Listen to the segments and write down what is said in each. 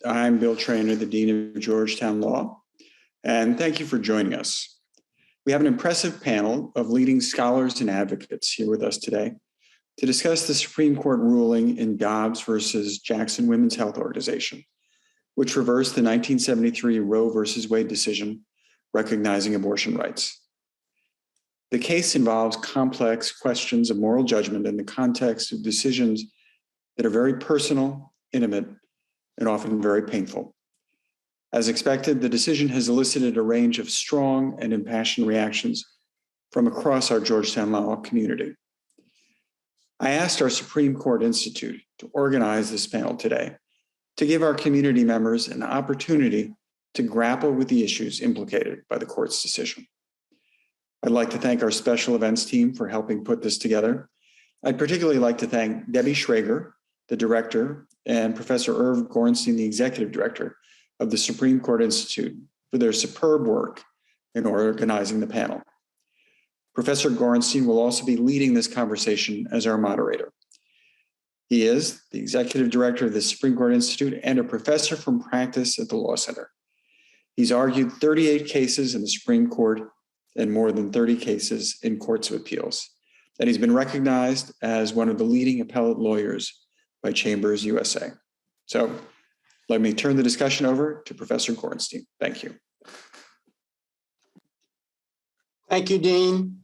I'm Bill Traynor, the Dean of Georgetown Law, and thank you for joining us. We have an impressive panel of leading scholars and advocates here with us today to discuss the Supreme Court ruling in Dobbs versus Jackson Women's Health Organization, which reversed the 1973 Roe versus Wade decision recognizing abortion rights. The case involves complex questions of moral judgment in the context of decisions that are very personal, intimate, and often very painful. As expected, the decision has elicited a range of strong and impassioned reactions from across our Georgetown Law community. I asked our Supreme Court Institute to organize this panel today to give our community members an opportunity to grapple with the issues implicated by the court's decision. I'd like to thank our special events team for helping put this together. I'd particularly like to thank Debbie Schrager, the director, and Professor Irv Gorenstein, the executive director of the Supreme Court Institute, for their superb work in organizing the panel. Professor Gorenstein will also be leading this conversation as our moderator. He is the executive director of the Supreme Court Institute and a professor from practice at the Law Center. He's argued 38 cases in the Supreme Court and more than 30 cases in courts of appeals. And he's been recognized as one of the leading appellate lawyers by Chambers USA. So let me turn the discussion over to Professor Gorenstein. Thank you. Thank you, Dean.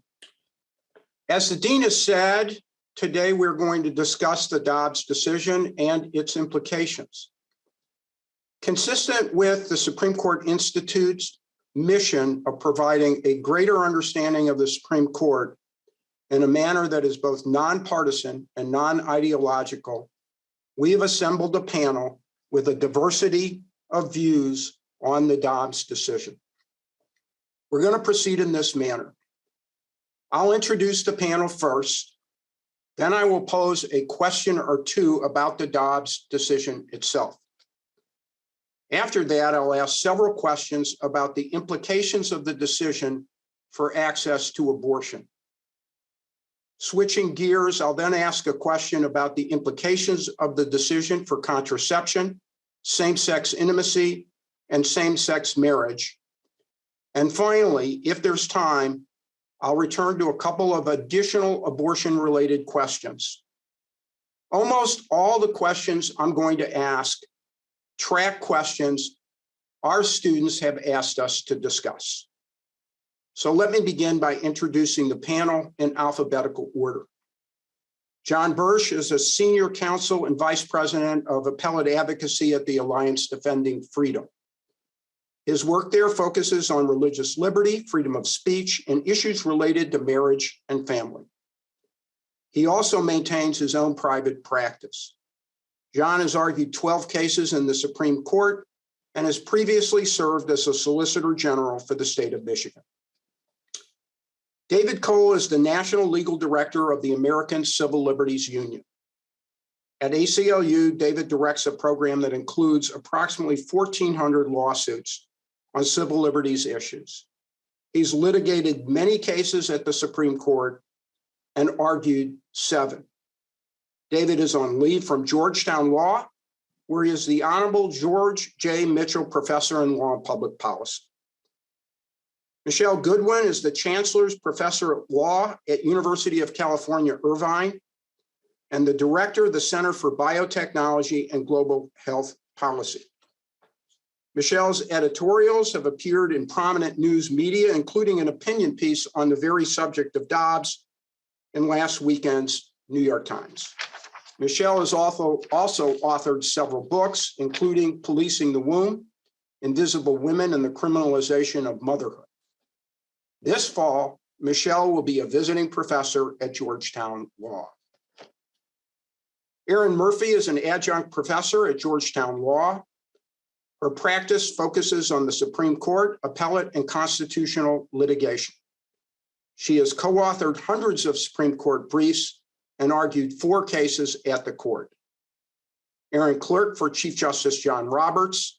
As the Dean has said, today we're going to discuss the Dobbs decision and its implications. Consistent with the Supreme Court Institute's mission of providing a greater understanding of the Supreme Court in a manner that is both nonpartisan and non-ideological, we have assembled a panel with a diversity of views on the Dobbs decision. We're going to proceed in this manner. I'll introduce the panel first, then I will pose a question or two about the Dobbs decision itself. After that, I'll ask several questions about the implications of the decision for access to abortion. Switching gears, I'll then ask a question about the implications of the decision for contraception, same-sex intimacy, and same-sex marriage. And finally, if there's time, I'll return to a couple of additional abortion-related questions. Almost all the questions I'm going to ask track questions our students have asked us to discuss. So let me begin by introducing the panel in alphabetical order. John Bursch is a senior counsel and vice president of appellate advocacy at the Alliance Defending Freedom. His work there focuses on religious liberty, freedom of speech, and issues related to marriage and family. He also maintains his own private practice. John has argued 12 cases in the Supreme Court and has previously served as a Solicitor General for the state of Michigan. David Cole is the National Legal Director of the American Civil Liberties Union. At ACLU, David directs a program that includes approximately 1,400 lawsuits on civil liberties issues. He's litigated many cases at the Supreme Court and argued 7. David is on leave from Georgetown Law, where he is the Honorable George J. Mitchell Professor in Law and Public Policy. Michelle Goodwin is the Chancellor's Professor of Law at University of California, Irvine, and the Director of the Center for Biotechnology and Global Health Policy. Michelle's editorials have appeared in prominent news media, including an opinion piece on the very subject of Dobbs in last weekend's New York Times. Michelle has also authored several books, including Policing the Womb, Invisible Women and the Criminalization of Motherhood. This fall, Michelle will be a visiting professor at Georgetown Law. Erin Murphy is an adjunct professor at Georgetown Law. Her practice focuses on the Supreme Court, appellate, and constitutional litigation. She has co-authored hundreds of Supreme Court briefs and argued 4 cases at the court. Erin clerked for Chief Justice John Roberts.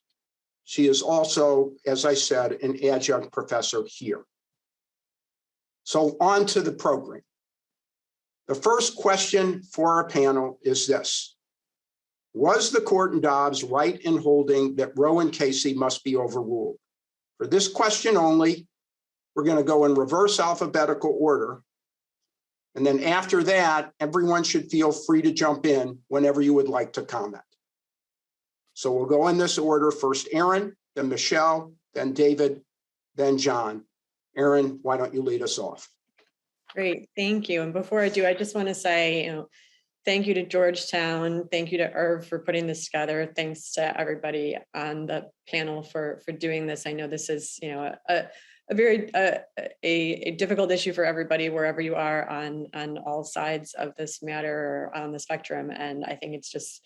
She is also, as I said, an adjunct professor here. So on to the program. The first question for our panel is this: Was the court in Dobbs right in holding that Roe and Casey must be overruled? For this question only, we're going to go in reverse alphabetical order. And then after that, everyone should feel free to jump in whenever you would like to comment. So we'll go in this order. First, Aaron, then Michelle, then David, then John. Aaron, why don't you lead us off? Great, thank you. And before I do, I just want to say, thank you to Georgetown. Thank you to Irv for putting this together. Thanks to everybody on the panel for doing this. I know this is, a very difficult issue for everybody wherever you are on all sides of this matter or on the spectrum. And I think it's just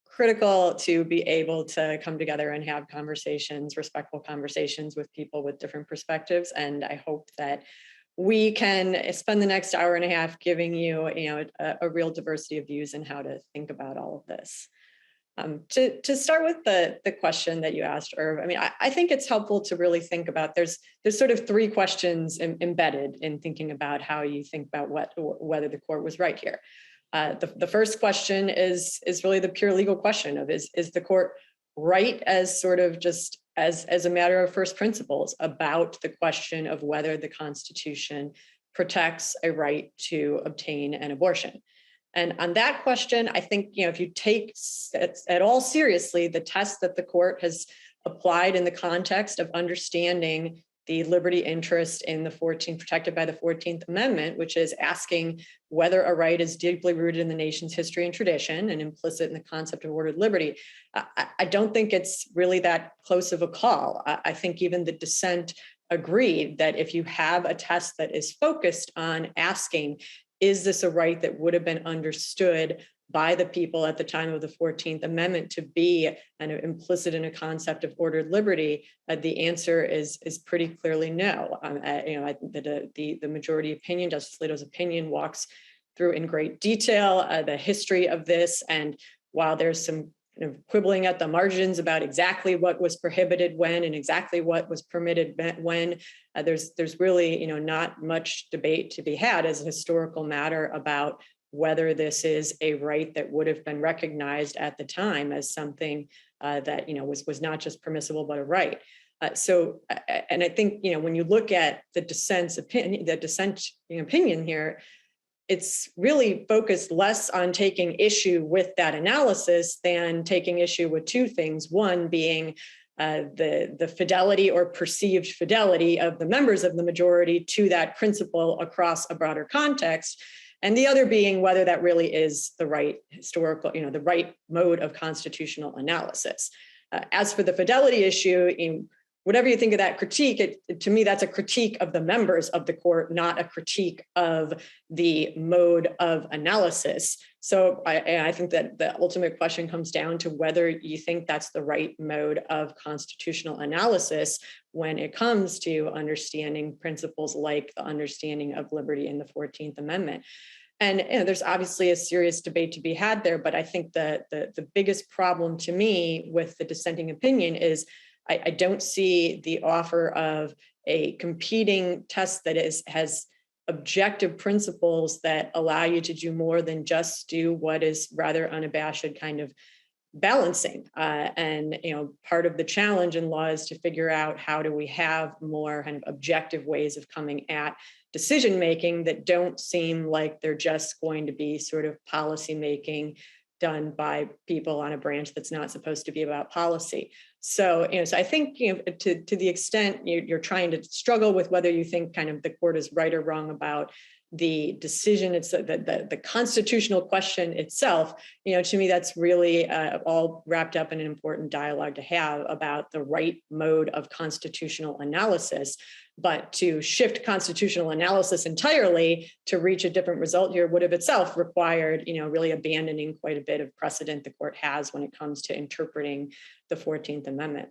critical to be able to come together and have conversations, respectful conversations with people with different perspectives. And I hope that we can spend the next hour and a half giving you, a real diversity of views and how to think about all of this. To start with the question that you asked, Irv, I mean, I think it's helpful to really think about, there's sort of three questions embedded in thinking about how you think about whether the court was right here. The first question is really the pure legal question of is the court right as sort of just as a matter of first principles about the question of whether the Constitution protects a right to obtain an abortion. And on that question, I think, if you take at all seriously the test that the court has applied in the context of understanding the liberty interest in protected by the 14th Amendment, which is asking whether a right is deeply rooted in the nation's history and tradition and implicit in the concept of ordered liberty, I don't think it's really that close of a call. I think even the dissent agreed that if you have a test that is focused on asking, is this a right that would have been understood by the people at the time of the 14th Amendment to be implicit in a concept of ordered liberty, the answer is pretty clearly no. The majority opinion, Justice Alito's opinion, walks through in great detail the history of this. And while there's some quibbling at the margins about exactly what was prohibited when and exactly what was permitted when, there's really not much debate to be had as a historical matter about whether this is a right that would have been recognized at the time as something that was not just permissible but a right. And I think when you look at the dissent's opinion, opinion here, it's really focused less on taking issue with that analysis than taking issue with two things. One being the fidelity or perceived fidelity of the members of the majority to that principle across a broader context. And the other being whether that really is the right historical, the right mode of constitutional analysis. As for the fidelity issue, whatever you think of that critique, to me, that's a critique of the members of the court, not a critique of the mode of analysis. So I think that the ultimate question comes down to whether you think that's the right mode of constitutional analysis when it comes to understanding principles like the understanding of liberty in the 14th Amendment. And there's obviously a serious debate to be had there, but I think that the biggest problem to me with the dissenting opinion is I don't see the offer of a competing test that has objective principles that allow you to do more than just do what is rather unabashed kind of balancing. And part of the challenge in law is to figure out how do we have more kind of objective ways of coming at decision making that don't seem like they're just going to be sort of policy making done by people on a branch that's not supposed to be about policy. So, so I think, to the extent you're trying to struggle with whether you think kind of the court is right or wrong about the decision, it's the constitutional question itself, to me, that's really all wrapped up in an important dialogue to have about the right mode of constitutional analysis. But to shift constitutional analysis entirely to reach a different result here would have itself required, really abandoning quite a bit of precedent the court has when it comes to interpreting the 14th Amendment.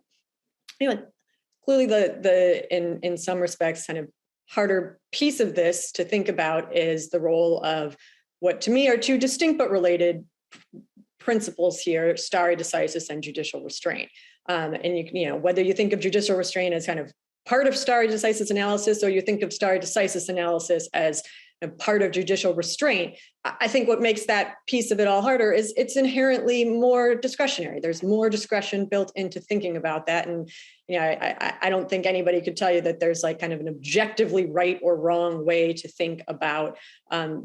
Clearly in some respects, kind of harder piece of this to think about is the role of what to me are two distinct but related principles here: stare decisis and judicial restraint. And whether you think of judicial restraint as kind of part of stare decisis analysis, or you think of stare decisis analysis as part of judicial restraint. I think what makes that piece of it all harder is it's inherently more discretionary. There's more discretion built into thinking about that. And, I don't think anybody could tell you that there's like kind of an objectively right or wrong way to think about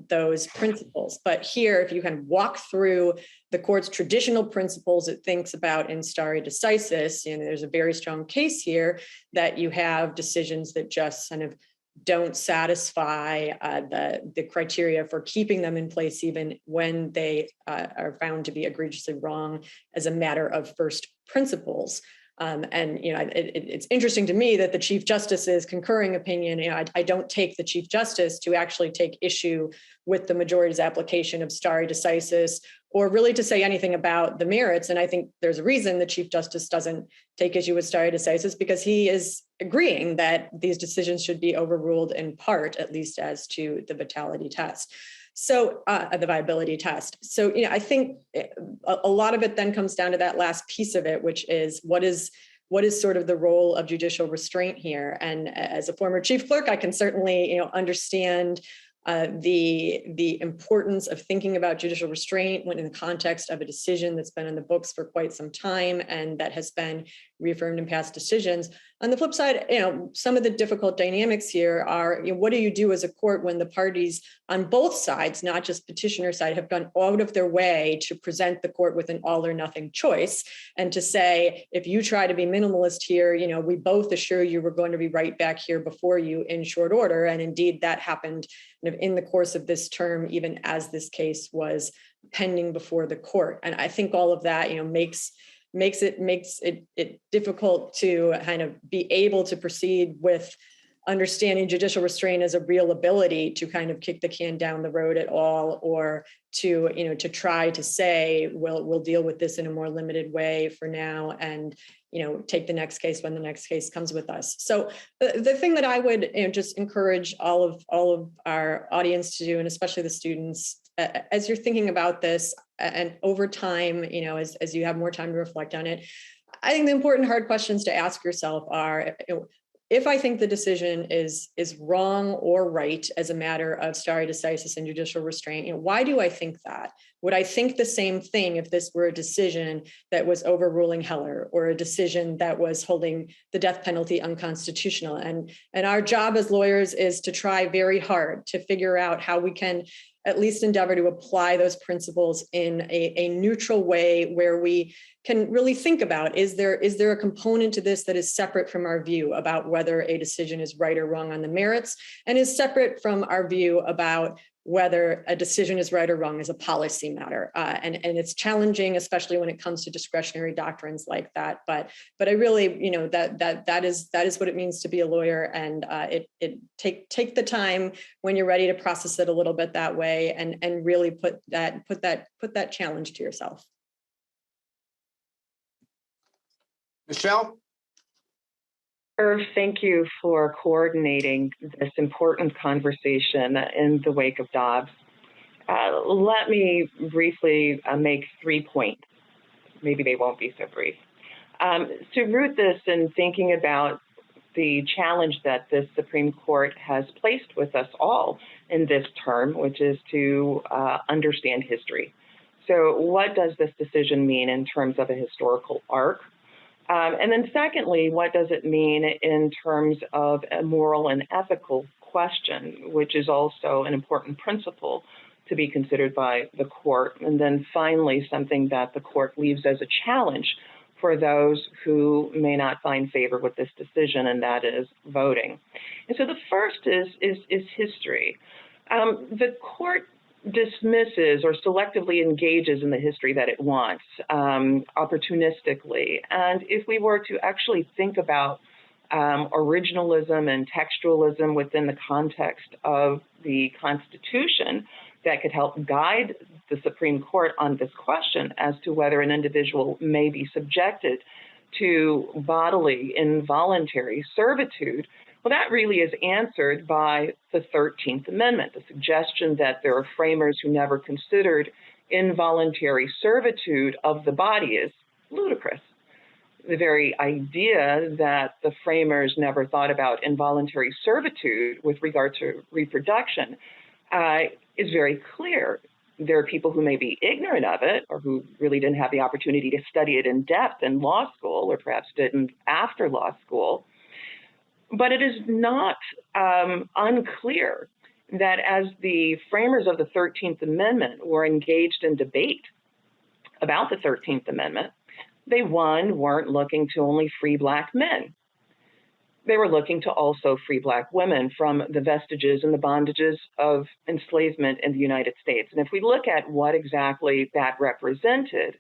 those principles. But here, if you kind of walk through the court's traditional principles it thinks about in stare decisis, there's a very strong case here that you have decisions that just kind of don't satisfy the criteria for keeping them in place, even when they are found to be egregiously wrong as a matter of first principles. It's interesting to me that the Chief Justice's concurring opinion, I don't take the Chief Justice to actually take issue with the majority's application of stare decisis or really to say anything about the merits. And I think there's a reason the Chief Justice doesn't take issue with stare decisis, because he is agreeing that these decisions should be overruled in part, at least as to the vitality test. So the viability test. So, I think a lot of it then comes down to that last piece of it, which is what is sort of the role of judicial restraint here. And as a former chief clerk, I can certainly, understand the importance of thinking about judicial restraint when in the context of a decision that's been in the books for quite some time and that has been reaffirmed in past decisions. On the flip side, some of the difficult dynamics here are, what do you do as a court when the parties on both sides, not just petitioner side, have gone out of their way to present the court with an all or nothing choice and to say, if you try to be minimalist here, we both assure you we're going to be right back here before you in short order. And indeed, that happened in the course of this term, even as this case was pending before the court. And I think all of that, makes it difficult to kind of be able to proceed with understanding judicial restraint as a real ability to kind of kick the can down the road at all, or to try to say, we'll deal with this in a more limited way for now, and take the next case when the next case comes with us. So the thing that I would just encourage all of our audience to do, and especially the students, as you're thinking about this and over time, as you have more time to reflect on it, I think the important hard questions to ask yourself are, if I think the decision is wrong or right as a matter of stare decisis and judicial restraint, why do I think that? Would I think the same thing if this were a decision that was overruling Heller, or a decision that was holding the death penalty unconstitutional? And our job as lawyers is to try very hard to figure out how we can at least endeavor to apply those principles in a neutral way, where we can really think about, is there a component to this that is separate from our view about whether a decision is right or wrong on the merits, and is separate from our view about whether a decision is right or wrong as a policy matter. And it's challenging, especially when it comes to discretionary doctrines like that. But I really, that is what it means to be a lawyer. And take the time when you're ready to process it a little bit that way, and really put that challenge to yourself. Michelle? Irv, thank you for coordinating this important conversation in the wake of Dobbs. Let me briefly make 3 points. Maybe they won't be so brief. To root this in thinking about the challenge that the Supreme Court has placed with us all in this term, which is to understand history. So what does this decision mean in terms of a historical arc? And then secondly, what does it mean in terms of a moral and ethical question, which is also an important principle to be considered by the court? And then finally, something that the court leaves as a challenge for those who may not find favor with this decision, and that is voting. And so the first is history. The court dismisses or selectively engages in the history that it wants, opportunistically. And if we were to actually think about originalism and textualism within the context of the Constitution, that could help guide the Supreme Court on this question as to whether an individual may be subjected to bodily involuntary servitude, well, that really is answered by the 13th Amendment. The suggestion that there are framers who never considered involuntary servitude of the body is ludicrous. The very idea that the framers never thought about involuntary servitude with regard to reproduction is very clear. There are people who may be ignorant of it or who really didn't have the opportunity to study it in depth in law school, or perhaps didn't after law school. But it is not unclear that as the framers of the 13th Amendment were engaged in debate about the 13th Amendment, they, one, weren't looking to only free Black men. They were looking to also free Black women from the vestiges and the bondages of enslavement in the United States. And if we look at what exactly that represented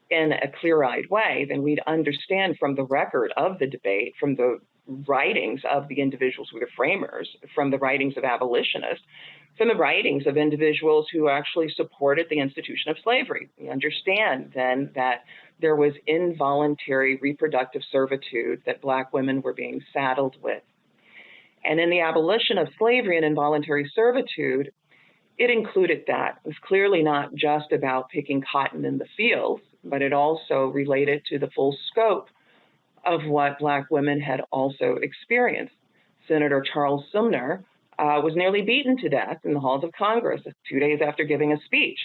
in a clear-eyed way, then we'd understand from the record of the debate, from the writings of the individuals who were the framers, from the writings of abolitionists, from the writings of individuals who actually supported the institution of slavery. We understand then that there was involuntary reproductive servitude that Black women were being saddled with. And in the abolition of slavery and involuntary servitude, it included that. It was clearly not just about picking cotton in the fields, but it also related to the full scope of what Black women had also experienced. Senator Charles Sumner was nearly beaten to death in the halls of Congress 2 days after giving a speech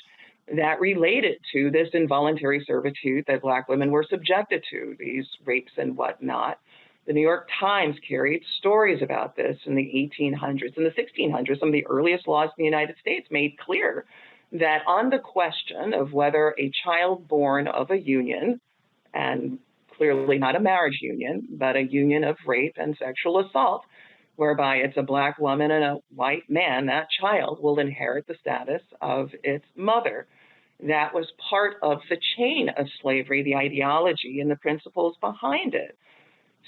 that related to this involuntary servitude that Black women were subjected to, these rapes and whatnot. The New York Times carried stories about this in the 1800s. In the 1600s, some of the earliest laws in the United States made clear that on the question of whether a child born of a union, and clearly not a marriage union, but a union of rape and sexual assault, whereby it's a Black woman and a white man, that child will inherit the status of its mother. That was part of the chain of slavery, the ideology and the principles behind it.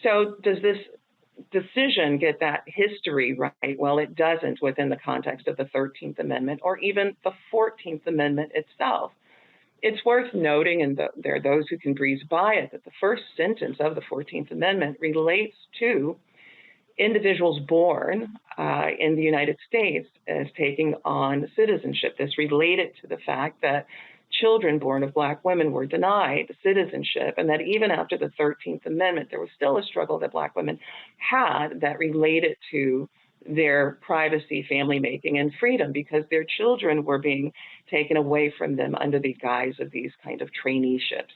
So does this decision get that history right? Well, it doesn't within the context of the 13th Amendment or even the 14th Amendment itself. It's worth noting, and there are those who can breeze by it, that the first sentence of the 14th Amendment relates to individuals born in the United States as taking on citizenship. This related to the fact that children born of Black women were denied citizenship, and that even after the 13th Amendment, there was still a struggle that Black women had that related to their privacy, family making, and freedom, because their children were being taken away from them under the guise of these kind of traineeships.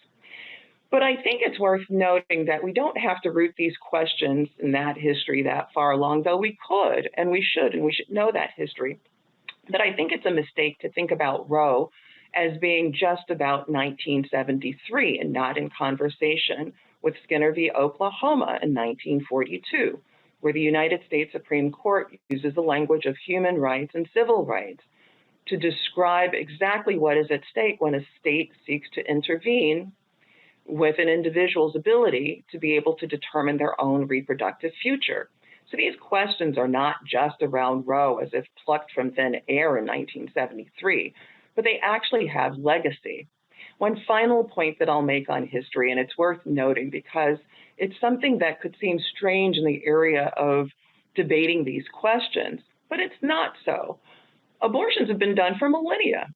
But I think it's worth noting that we don't have to root these questions in that history that far along, though we could, and we should know that history. But I think it's a mistake to think about Roe as being just about 1973 and not in conversation with Skinner v. Oklahoma in 1942, where the United States Supreme Court uses the language of human rights and civil rights to describe exactly what is at stake when a state seeks to intervene with an individual's ability to be able to determine their own reproductive future. So these questions are not just around Roe as if plucked from thin air in 1973, but they actually have legacy. One final point that I'll make on history, and it's worth noting because it's something that could seem strange in the area of debating these questions, but it's not so. Abortions have been done for millennia.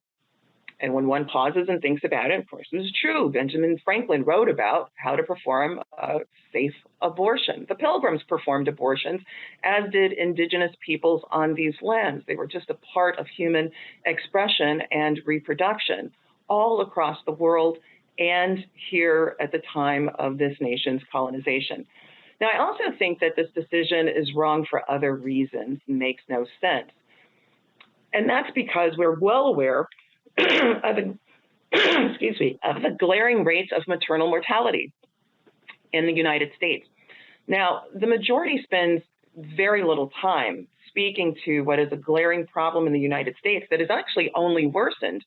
And when one pauses and thinks about it, of course, this is true. Benjamin Franklin wrote about how to perform a safe abortion. The Pilgrims performed abortions, as did indigenous peoples on these lands. They were just a part of human expression and reproduction all across the world and here at the time of this nation's colonization. Now, I also think that this decision is wrong for other reasons and makes no sense. And that's because we're well aware of the glaring rates of maternal mortality in the United States. Now, the majority spends very little time speaking to what is a glaring problem in the United States that is actually only worsened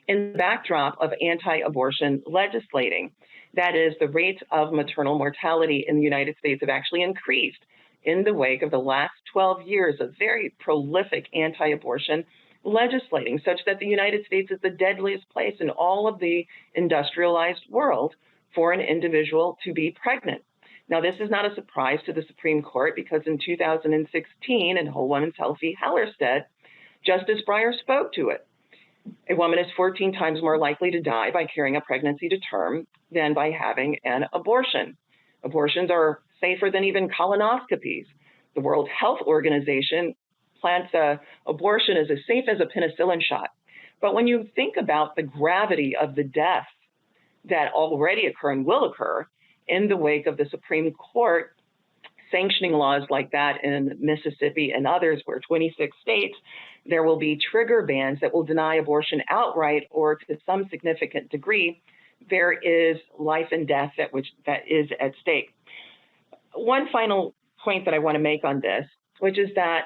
in the backdrop of anti-abortion legislating. That is, the rates of maternal mortality in the United States have actually increased in the wake of the last 12 years of very prolific anti-abortion legislating, such that the United States is the deadliest place in all of the industrialized world for an individual to be pregnant. Now, this is not a surprise to the Supreme Court because in 2016, in Whole Woman's Health v. Hellerstedt, Justice Breyer spoke to it. A woman is 14 times more likely to die by carrying a pregnancy to term than by having an abortion. Abortions are safer than even colonoscopies. The World Health Organization plants abortion is as safe as a penicillin shot. But when you think about the gravity of the deaths that already occur and will occur in the wake of the Supreme Court sanctioning laws like that in Mississippi and others, where 26 states, there will be trigger bans that will deny abortion outright, or to some significant degree, there is life and death that is at stake. One final point that I want to make on this, which is that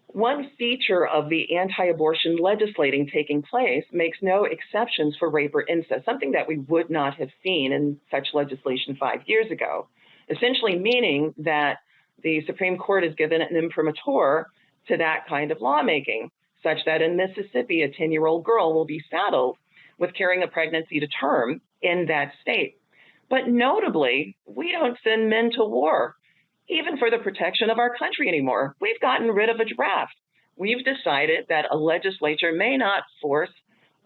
one feature of the anti-abortion legislating taking place makes no exceptions for rape or incest, something that we would not have seen in such legislation 5 years ago, essentially meaning that the Supreme Court has given an imprimatur to that kind of lawmaking, such that in Mississippi, a 10-year-old girl will be saddled with carrying a pregnancy to term in that state. But notably, we don't send men to war, even for the protection of our country anymore. We've gotten rid of a draft. We've decided that a legislature may not force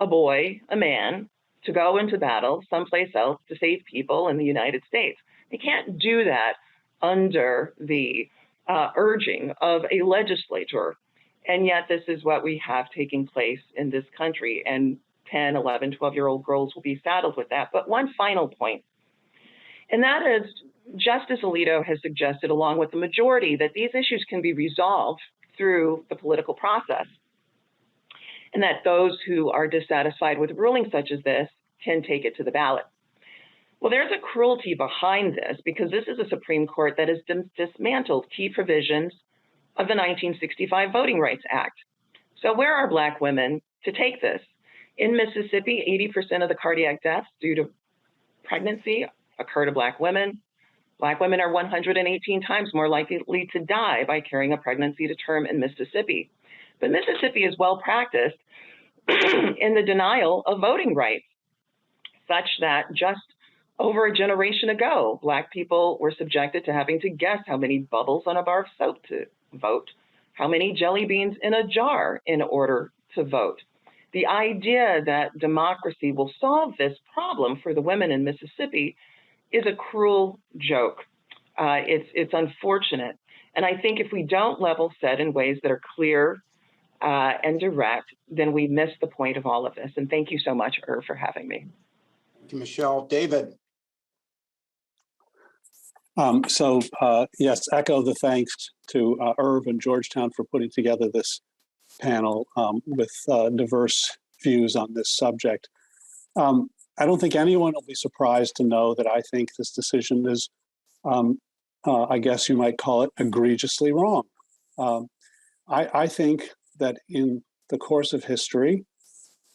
a boy, a man, to go into battle someplace else to save people in the United States. They can't do that under the urging of a legislature. And yet this is what we have taking place in this country. And 10, 11, 12-year-old girls will be saddled with that. But one final point, and that is Justice Alito has suggested, along with the majority, that these issues can be resolved through the political process, and that those who are dissatisfied with rulings such as this can take it to the ballot. Well, there's a cruelty behind this, because this is a Supreme Court that has dismantled key provisions of the 1965 Voting Rights Act. So where are Black women to take this? In Mississippi, 80% of the cardiac deaths due to pregnancy occur to Black women. Black women are 118 times more likely to die by carrying a pregnancy to term in Mississippi. But Mississippi is well practiced in the denial of voting rights, such that just over a generation ago, Black people were subjected to having to guess how many bubbles on a bar of soap to vote, how many jelly beans in a jar in order to vote. The idea that democracy will solve this problem for the women in Mississippi is a cruel joke. It's unfortunate. And I think if we don't level set in ways that are clear and direct, then we miss the point of all of this. And thank you so much, Irv, for having me. Thank you, Michelle. David. Yes, echo the thanks to Irv and Georgetown for putting together this panel with diverse views on this subject. I don't think anyone will be surprised to know that I think this decision is, I guess you might call it, egregiously wrong. I think that in the course of history,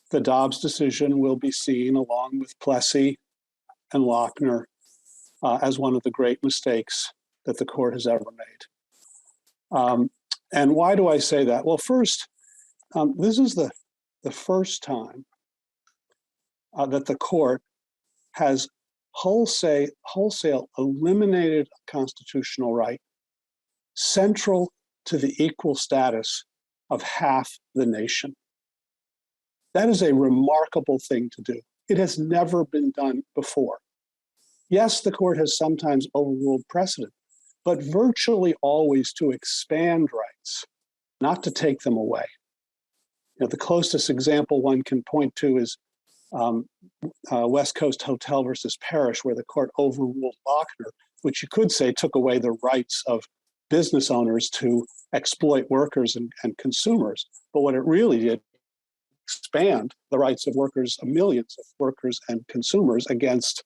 the Dobbs decision will be seen, along with Plessy and Lochner, as one of the great mistakes that the court has ever made. And why do I say that? Well, first, this is the first time that the court has wholesale eliminated a constitutional right central to the equal status of half the nation. That is a remarkable thing to do. It has never been done before. Yes, the court has sometimes overruled precedent, but virtually always to expand rights, not to take them away. You know, the closest example one can point to is West Coast Hotel versus Parrish, where the court overruled Lochner, which you could say took away the rights of business owners to exploit workers and consumers. But what it really did, expand the rights of workers, millions of workers and consumers against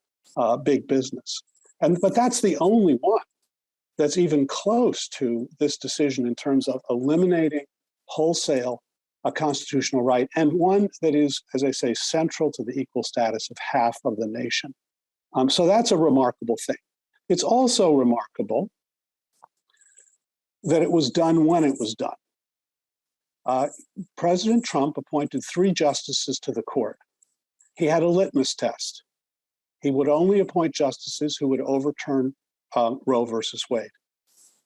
big business. But that's the only one that's even close to this decision in terms of eliminating wholesale a constitutional right, and one that is, as I say, central to the equal status of half of the nation. So that's a remarkable thing. It's also remarkable that it was done when it was done. President Trump appointed 3 justices to the court. He had a litmus test. He would only appoint justices who would overturn Roe versus Wade.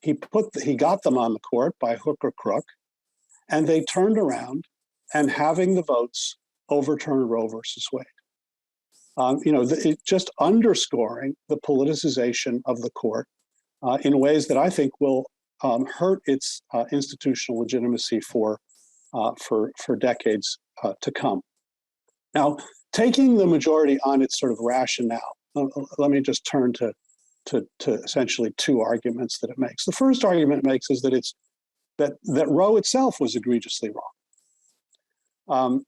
He got them on the court by hook or crook, and they turned around and, having the votes, overturned Roe versus Wade. It just underscoring the politicization of the court in ways that I think will hurt its institutional legitimacy for decades to come. Now, taking the majority on its sort of rationale, let me just turn to essentially two arguments that it makes. The first argument it makes is that that Roe itself was egregiously wrong.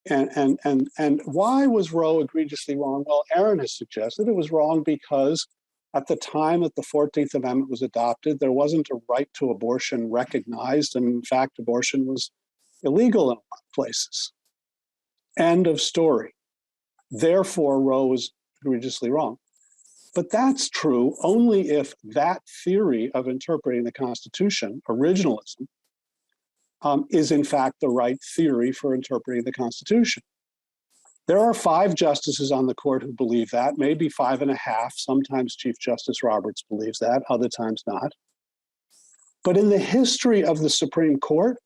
And why was Roe egregiously wrong? Well, Aaron has suggested it was wrong because at the time that the 14th Amendment was adopted, there wasn't a right to abortion recognized. And in fact, abortion was illegal in a lot of places. End of story. Therefore, Roe was egregiously wrong. But that's true only if that theory of interpreting the Constitution, originalism, is in fact the right theory for interpreting the Constitution. There are 5 justices on the court who believe that, maybe 5.5. Sometimes Chief Justice Roberts believes that, other times not. But in the history of the Supreme Court,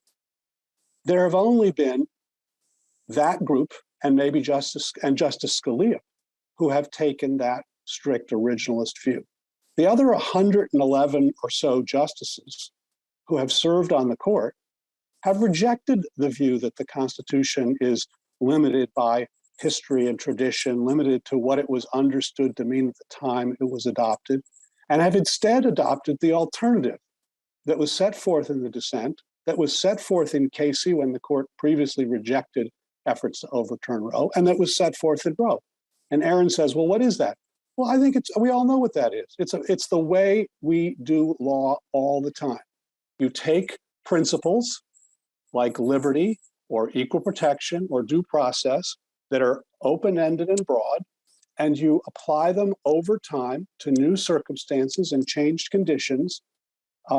there have only been that group and maybe Justice Scalia who have taken that strict originalist view. The other 111 or so justices who have served on the court have rejected the view that the Constitution is limited by history and tradition, limited to what it was understood to mean at the time it was adopted, and have instead adopted the alternative that was set forth in the dissent, that was set forth in Casey when the court previously rejected efforts to overturn Roe, and that was set forth in Roe. And Aaron says, well, what is that? Well, I think we all know what that is. It's the way we do law all the time. You take principles like liberty or equal protection or due process that are open-ended and broad, and you apply them over time to new circumstances and changed conditions,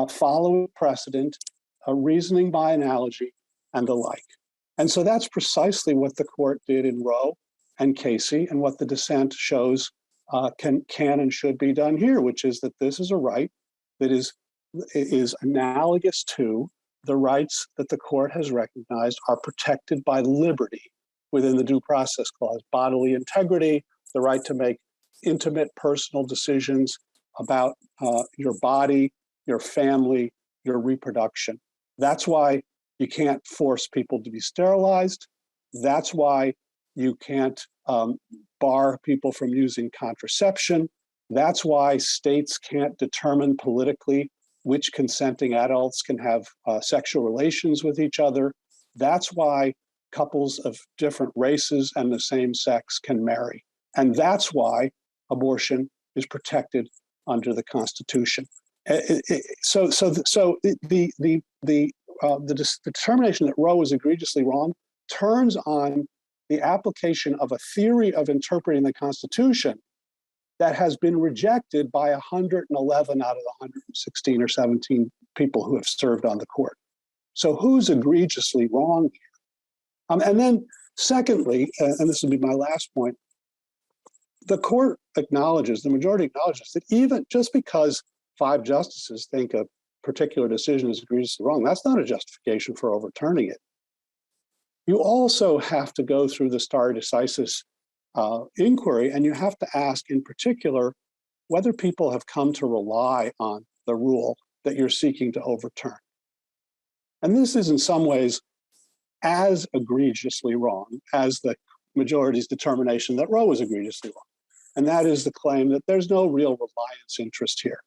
following precedent, reasoning by analogy, and the like. And so that's precisely what the court did in Roe and Casey, and what the dissent shows can and should be done here, which is that this is a right that is analogous to the rights that the court has recognized are protected by liberty within the Due Process Clause: bodily integrity, the right to make intimate personal decisions about your body, your family, your reproduction. That's why you can't force people to be sterilized. That's why you can't bar people from using contraception. That's why states can't determine politically which consenting adults can have sexual relations with each other. That's why couples of different races and the same sex can marry. And that's why abortion is protected under the Constitution. So the determination that Roe was egregiously wrong turns on the application of a theory of interpreting the Constitution that has been rejected by 111 out of the 116 or 17 people who have served on the court. So who's egregiously wrong here? And then secondly, and this will be my last point, the court acknowledges, the majority acknowledges that even just because 5 justices think a particular decision is egregiously wrong, that's not a justification for overturning it. You also have to go through the stare decisis inquiry, and you have to ask in particular whether people have come to rely on the rule that you're seeking to overturn. And this is in some ways as egregiously wrong as the majority's determination that Roe was egregiously wrong. And that is the claim that there's no real reliance interest here.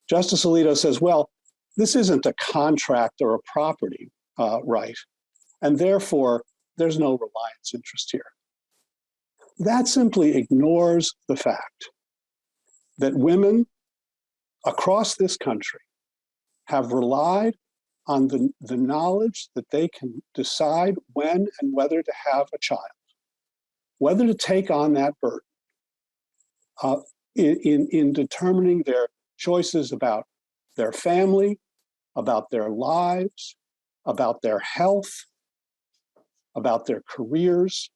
Justice Alito says, well, this isn't a contract or a property right, and therefore there's no reliance interest here. That simply ignores the fact that women across this country have relied on the knowledge that they can decide when and whether to have a child, whether to take on that burden in determining their choices about their family, about their lives, about their health, about their careers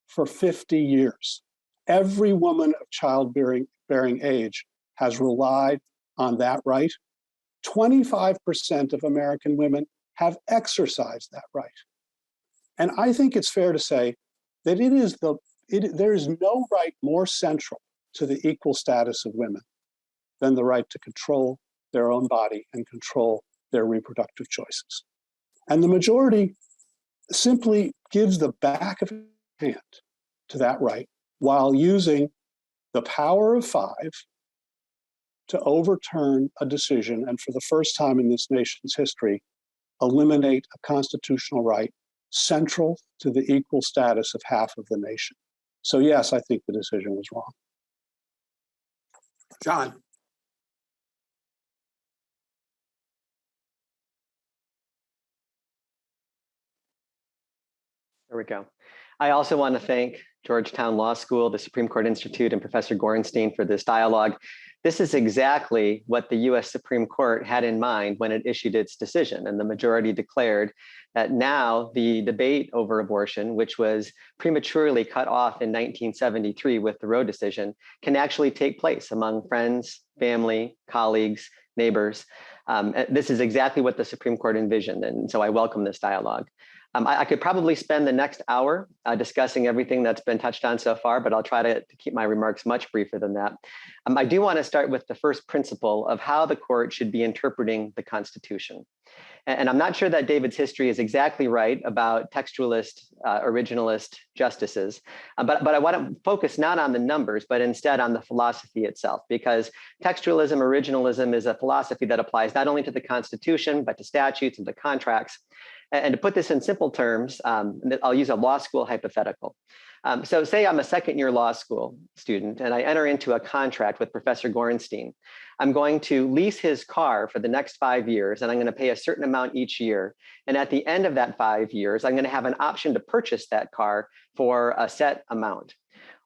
for 50 years. Every woman of childbearing age has relied on that right. 25% of American women have exercised that right. And I think it's fair to say that there is no right more central to the equal status of women than the right to control their own body and control their reproductive choices. And the majority simply gives the back of a hand to that right while using the power of 5 to overturn a decision and, for the first time in this nation's history, eliminate a constitutional right central to the equal status of half of the nation. So yes, I think the decision was wrong. John. There we go. I also want to thank Georgetown Law School, the Supreme Court Institute, and Professor Gorenstein for this dialogue. This is exactly what the US Supreme Court had in mind when it issued its decision, and the majority declared that now the debate over abortion, which was prematurely cut off in 1973 with the Roe decision, can actually take place among friends, family, colleagues, neighbors. This is exactly what the Supreme Court envisioned, and so I welcome this dialogue. I could probably spend the next hour discussing everything that's been touched on so far, but I'll try to keep my remarks much briefer than that. I do want to start with the first principle of how the court should be interpreting the Constitution. And I'm not sure that David's history is exactly right about textualist, originalist justices, but I want to focus not on the numbers, but instead on the philosophy itself, because textualism, originalism is a philosophy that applies not only to the Constitution, but to statutes and to contracts. And to put this in simple terms, I'll use a law school hypothetical. So say I'm a second-year law school student and I enter into a contract with Professor Gorenstein. I'm going to lease his car for the next 5 years, and I'm going to pay a certain amount each year. And at the end of that 5 years, I'm going to have an option to purchase that car for a set amount.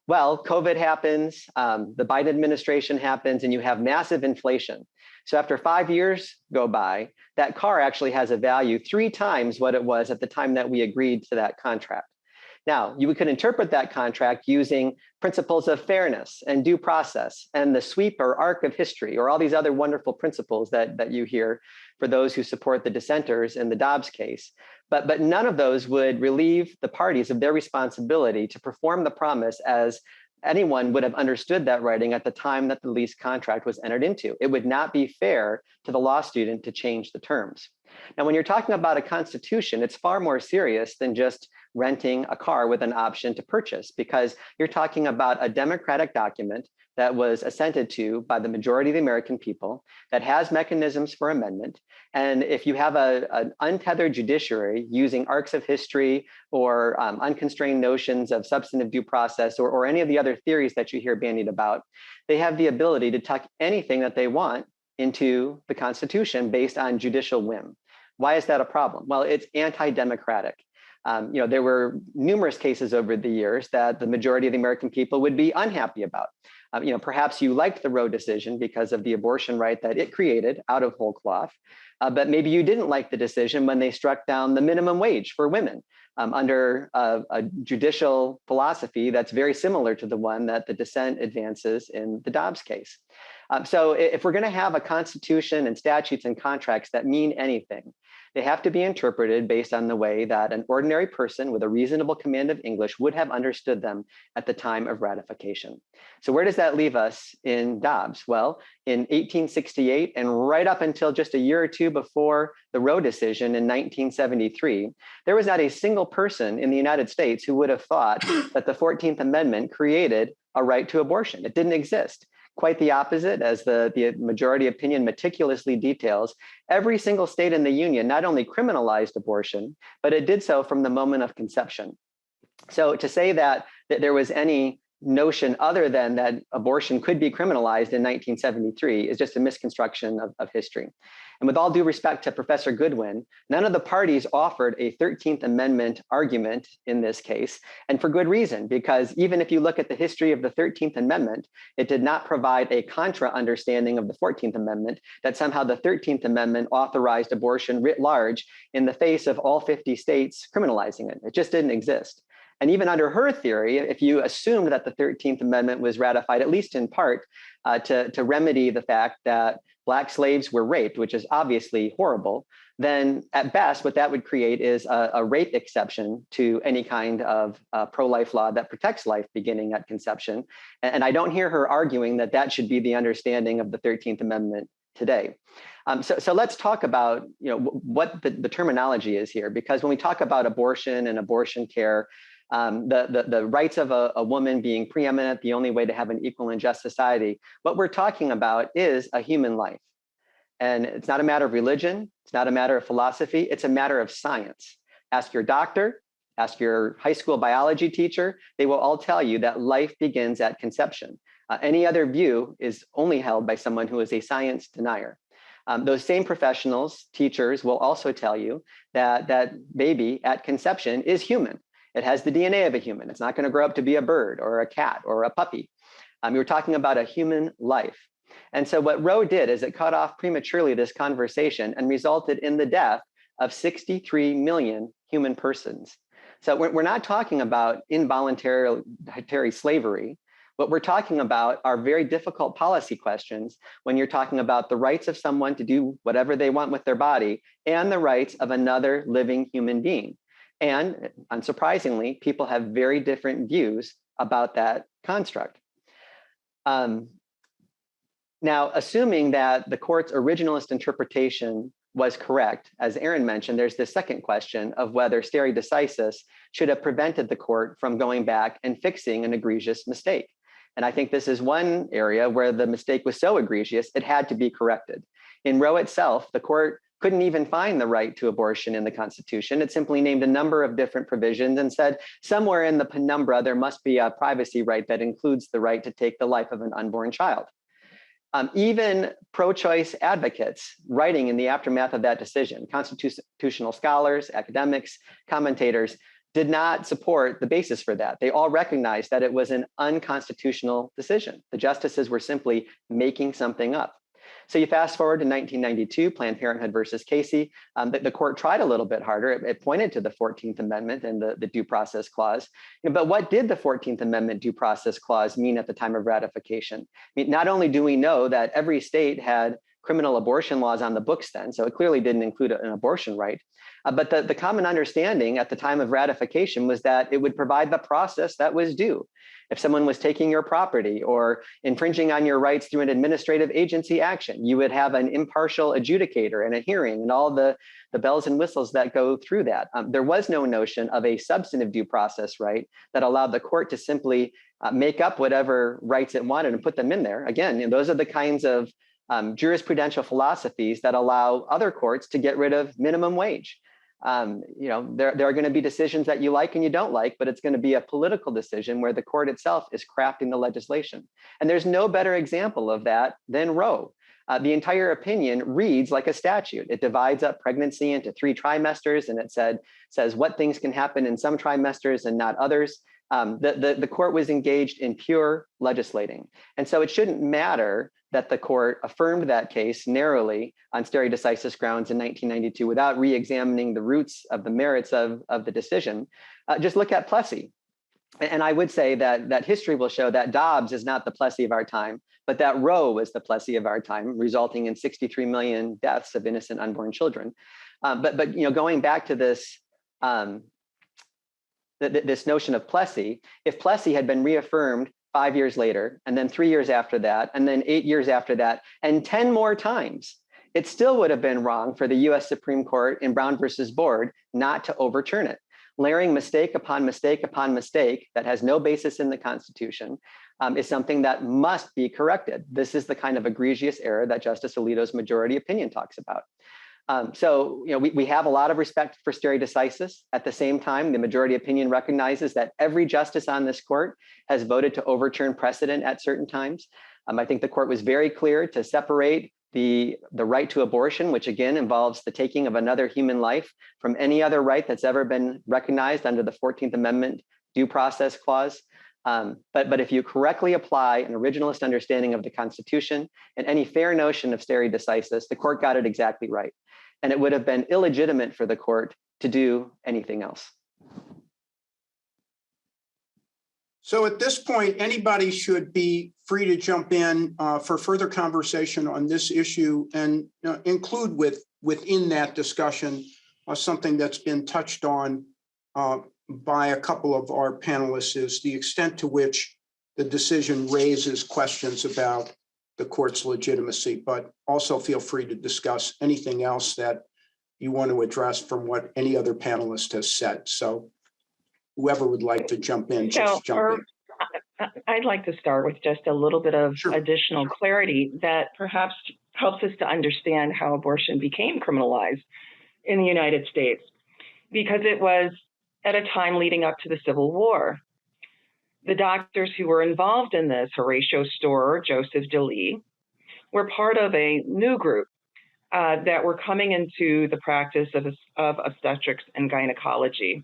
Well, COVID happens, the Biden administration happens, and you have massive inflation. So after 5 years go by, that car actually has a value 3 times what it was at the time that we agreed to that contract. Now, you could interpret that contract using principles of fairness and due process and the sweep or arc of history, or all these other wonderful principles that you hear for those who support the dissenters in the Dobbs case. But none of those would relieve the parties of their responsibility to perform the promise as anyone would have understood that writing at the time that the lease contract was entered into. It would not be fair to the law student to change the terms. Now, when you're talking about a constitution, it's far more serious than just renting a car with an option to purchase, because you're talking about a democratic document that was assented to by the majority of the American people, that has mechanisms for amendment. And if you have an untethered judiciary using arcs of history or unconstrained notions of substantive due process or any of the other theories that you hear bandied about, they have the ability to tuck anything that they want into the Constitution based on judicial whim. Why is that a problem? Well, it's anti-democratic. There were numerous cases over the years that the majority of the American people would be unhappy about. Perhaps you liked the Roe decision because of the abortion right that it created out of whole cloth, but maybe you didn't like the decision when they struck down the minimum wage for women under a judicial philosophy that's very similar to the one that the dissent advances in the Dobbs case. So if we're going to have a constitution and statutes and contracts that mean anything, they have to be interpreted based on the way that an ordinary person with a reasonable command of English would have understood them at the time of ratification. So where does that leave us in Dobbs? Well, in 1868 and right up until just a year or two before the Roe decision in 1973, there was not a single person in the United States who would have thought that the 14th Amendment created a right to abortion. It didn't exist. Quite the opposite, as the majority opinion meticulously details, every single state in the Union not only criminalized abortion, but it did so from the moment of conception. So to say that there was any notion other than that abortion could be criminalized in 1973 is just a misconstruction of history. And with all due respect to Professor Goodwin, none of the parties offered a 13th Amendment argument in this case, and for good reason, because even if you look at the history of the 13th Amendment, it did not provide a contra understanding of the 14th Amendment, that somehow the 13th Amendment authorized abortion writ large in the face of all 50 states criminalizing it. It just didn't exist. And even under her theory, if you assumed that the 13th Amendment was ratified, at least in part, to remedy the fact that Black slaves were raped, which is obviously horrible, then at best, what that would create is a rape exception to any kind of pro-life law that protects life beginning at conception. And I don't hear her arguing that that should be the understanding of the 13th Amendment today. So let's talk about what the terminology is here, because when we talk about abortion and abortion care, the rights of a woman being preeminent, the only way to have an equal and just society, what we're talking about is a human life. And it's not a matter of religion, it's not a matter of philosophy, it's a matter of science. Ask your doctor, ask your high school biology teacher, they will all tell you that life begins at conception. Any other view is only held by someone who is a science denier. Those same professionals, teachers, will also tell you that that baby at conception is human. It has the DNA of a human. It's not going to grow up to be a bird or a cat or a puppy. You're talking about a human life. And so what Roe did is it cut off prematurely this conversation and resulted in the death of 63 million human persons. So we're not talking about involuntary slavery. What we're talking about are very difficult policy questions when you're talking about the rights of someone to do whatever they want with their body and the rights of another living human being. And unsurprisingly, people have very different views about that construct. Now, assuming that the court's originalist interpretation was correct, as Aaron mentioned, there's this second question of whether stare decisis should have prevented the court from going back and fixing an egregious mistake. And I think this is one area where the mistake was so egregious, it had to be corrected. In Roe itself, the court couldn't even find the right to abortion in the Constitution. It simply named a number of different provisions and said somewhere in the penumbra, there must be a privacy right that includes the right to take the life of an unborn child. Even pro-choice advocates writing in the aftermath of that decision, constitutional scholars, academics, commentators, did not support the basis for that. They all recognized that it was an unconstitutional decision. The justices were simply making something up. So you fast forward to 1992, Planned Parenthood versus Casey. The court tried a little bit harder. It pointed to the 14th Amendment and the Due Process Clause. But what did the 14th Amendment Due Process Clause mean at the time of ratification? I mean, not only do we know that every state had criminal abortion laws on the books then, so it clearly didn't include an abortion right, but the common understanding at the time of ratification was that it would provide the process that was due. If someone was taking your property or infringing on your rights through an administrative agency action, you would have an impartial adjudicator and a hearing and all the bells and whistles that go through that. There was no notion of a substantive due process right that allowed the court to simply make up whatever rights it wanted and put them in there. Again, those are the kinds of jurisprudential philosophies that allow other courts to get rid of minimum wage. There are going to be decisions that you like and you don't like, but it's going to be a political decision where the court itself is crafting the legislation. And there's no better example of that than Roe. The entire opinion reads like a statute. It divides up pregnancy into 3 trimesters, and it says what things can happen in some trimesters and not others. The court was engaged in pure legislating. And so it shouldn't matter that the court affirmed that case narrowly on stare decisis grounds in 1992 without re-examining the roots of the merits of the decision. Just look at Plessy. And I would say that history will show that Dobbs is not the Plessy of our time, but that Roe was the Plessy of our time, resulting in 63 million deaths of innocent unborn children. But going back to this, this notion of Plessy, if Plessy had been reaffirmed 5 years later, and then 3 years after that, and then 8 years after that, and 10 more times, it still would have been wrong for the US Supreme Court in Brown versus Board not to overturn it. Layering mistake upon mistake upon mistake that has no basis in the Constitution is something that must be corrected. This is the kind of egregious error that Justice Alito's majority opinion talks about. We have a lot of respect for stare decisis. At the same time, the majority opinion recognizes that every justice on this court has voted to overturn precedent at certain times. I think the court was very clear to separate the right to abortion, which again involves the taking of another human life, from any other right that's ever been recognized under the 14th Amendment Due Process Clause. But if you correctly apply an originalist understanding of the Constitution and any fair notion of stare decisis, the court got it exactly right. And it would have been illegitimate for the court to do anything else. So at this point, anybody should be free to jump in for further conversation on this issue and include within that discussion something that's been touched on by a couple of our panelists, is the extent to which the decision raises questions about the court's legitimacy, but also feel free to discuss anything else that you want to address from what any other panelist has said. So whoever would like to jump in, just jump in. I'd like to start with just a little bit of Sure. additional clarity that perhaps helps us to understand how abortion became criminalized in the United States, because it was at a time leading up to the Civil War. The doctors who were involved in this, Horatio Storer, Joseph DeLee, were part of a new group that were coming into the practice of obstetrics and gynecology.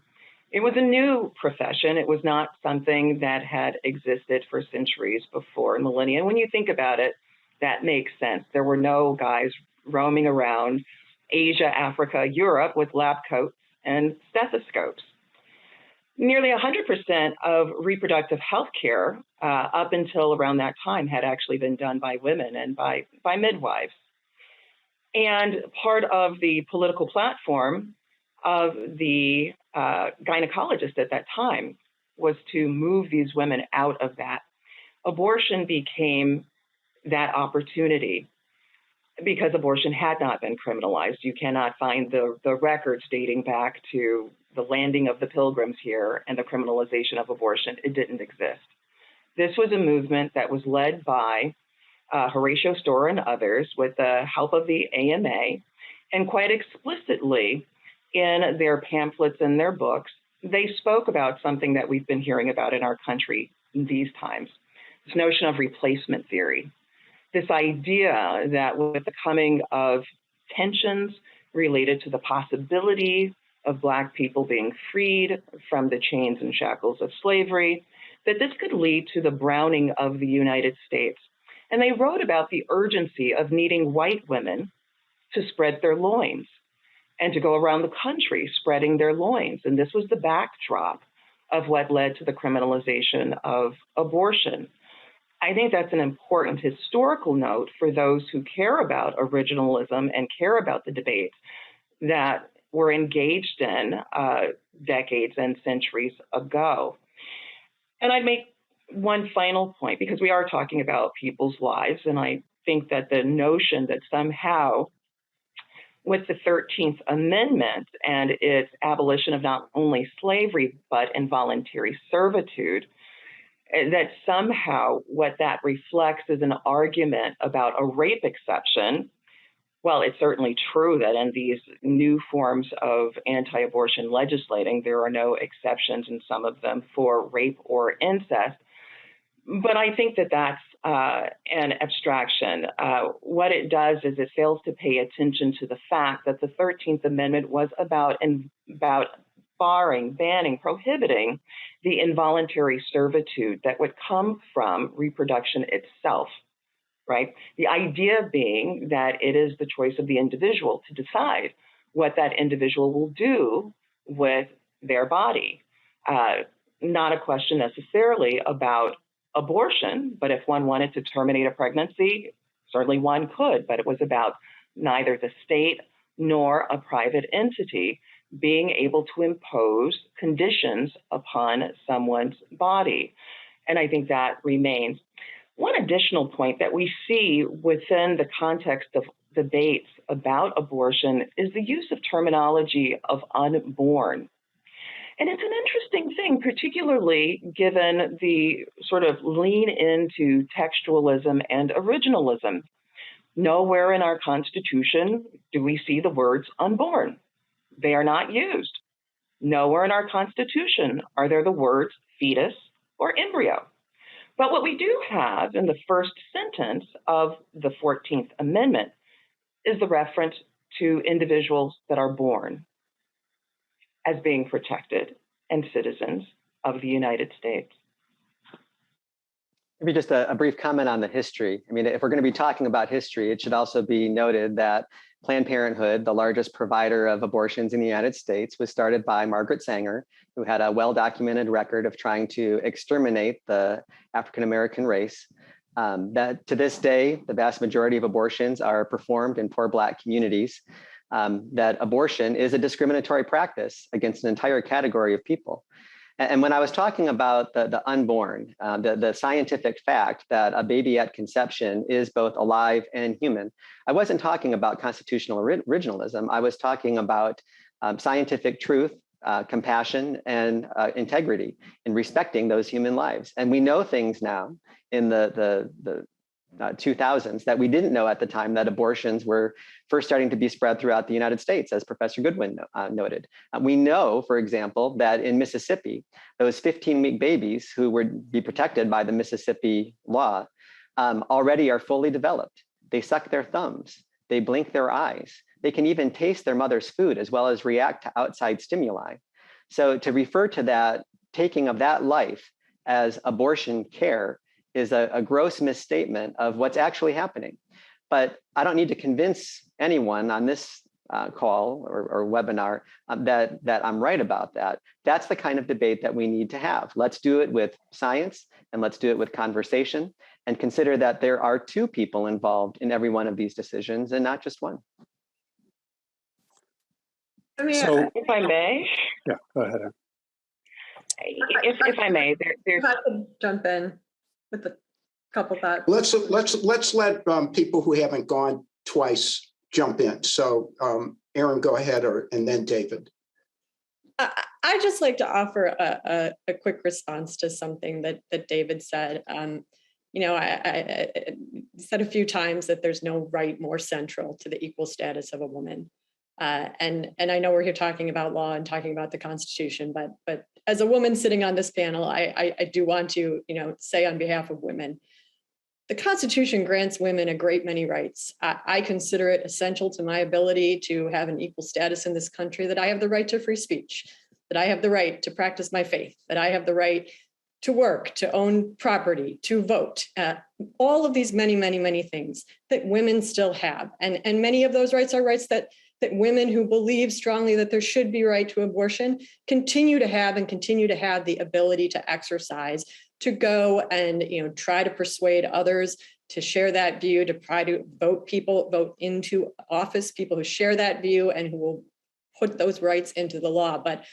It was a new profession. It was not something that had existed for centuries before, millennia. And when you think about it, that makes sense. There were no guys roaming around Asia, Africa, Europe with lab coats and stethoscopes. Nearly 100% of reproductive health care up until around that time had actually been done by women and by midwives. And part of the political platform of the gynecologist at that time was to move these women out of that. Abortion became that opportunity because abortion had not been criminalized. You cannot find the records dating back to the landing of the Pilgrims here and the criminalization of abortion. It didn't exist. This was a movement that was led by Horatio Storer and others with the help of the AMA, and quite explicitly in their pamphlets and their books, they spoke about something that we've been hearing about in our country these times, this notion of replacement theory. This idea that with the coming of tensions related to the possibility of Black people being freed from the chains and shackles of slavery, that this could lead to the browning of the United States. And they wrote about the urgency of needing white women to spread their loins and to go around the country spreading their loins. And this was the backdrop of what led to the criminalization of abortion. I think that's an important historical note for those who care about originalism and care about the debates that were engaged in decades and centuries ago. And I'd make one final point, because we are talking about people's lives, and I think that the notion that somehow with the 13th Amendment and its abolition of not only slavery, but involuntary servitude, that somehow what that reflects is an argument about a rape exception. Well, it's certainly true that in these new forms of anti-abortion legislating, there are no exceptions in some of them for rape or incest. But I think that that's an abstraction. What it does is it fails to pay attention to the fact that the 13th Amendment was about barring, banning, prohibiting the involuntary servitude that would come from reproduction itself, right? The idea being that it is the choice of the individual to decide what that individual will do with their body. Not a question necessarily about abortion, but if one wanted to terminate a pregnancy, certainly one could, but it was about neither the state nor a private entity being able to impose conditions upon someone's body. And I think that remains. One additional point that we see within the context of debates about abortion is the use of terminology of unborn. And it's an interesting thing, particularly given the sort of lean into textualism and originalism. Nowhere in our Constitution do we see the words unborn. They are not used. Nowhere in our Constitution are there the words fetus or embryo. But what we do have in the first sentence of the 14th Amendment is the reference to individuals that are born as being protected and citizens of the United States. Maybe just a brief comment on the history. I mean, if we're going to be talking about history, it should also be noted that Planned Parenthood, the largest provider of abortions in the United States, was started by Margaret Sanger, who had a well-documented record of trying to exterminate the African-American race. That to this day, the vast majority of abortions are performed in poor Black communities. That abortion is a discriminatory practice against an entire category of people. And when I was talking about the unborn, the scientific fact that a baby at conception is both alive and human, I wasn't talking about constitutional originalism. I was talking about scientific truth, compassion, and integrity in respecting those human lives. And we know things now in the 2000s that we didn't know at the time, that abortions were first starting to be spread throughout the United States, as Professor Goodwin noted. We know, for example, that in Mississippi, those 15-week babies who would be protected by the Mississippi law already are fully developed. They suck their thumbs, they blink their eyes, they can even taste their mother's food as well as react to outside stimuli. So to refer to that taking of that life as abortion care is a gross misstatement of what's actually happening. But I don't need to convince anyone on this call or webinar that I'm right about that. That's the kind of debate that we need to have. Let's do it with science, and let's do it with conversation, and consider that there are two people involved in every one of these decisions and not just one. So, If I may, yeah, go ahead. if I may, there's. If I could jump in with a couple thoughts. Let's let people who haven't gone twice jump in. So Aaron, go ahead, and then David. I'd just like to offer a quick response to something that David said. I said a few times that there's no right more central to the equal status of a woman. And I know we're here talking about law and talking about the Constitution, but as a woman sitting on this panel, I do want to, say on behalf of women, the Constitution grants women a great many rights. I consider it essential to my ability to have an equal status in this country, that I have the right to free speech, that I have the right to practice my faith, that I have the right to work, to own property, to vote, all of these many, many, many things that women still have. And many of those rights are rights that women who believe strongly that there should be right to abortion continue to have the ability to exercise, to go and try to persuade others to share that view, to try to vote into office, people who share that view and who will put those rights into the law. But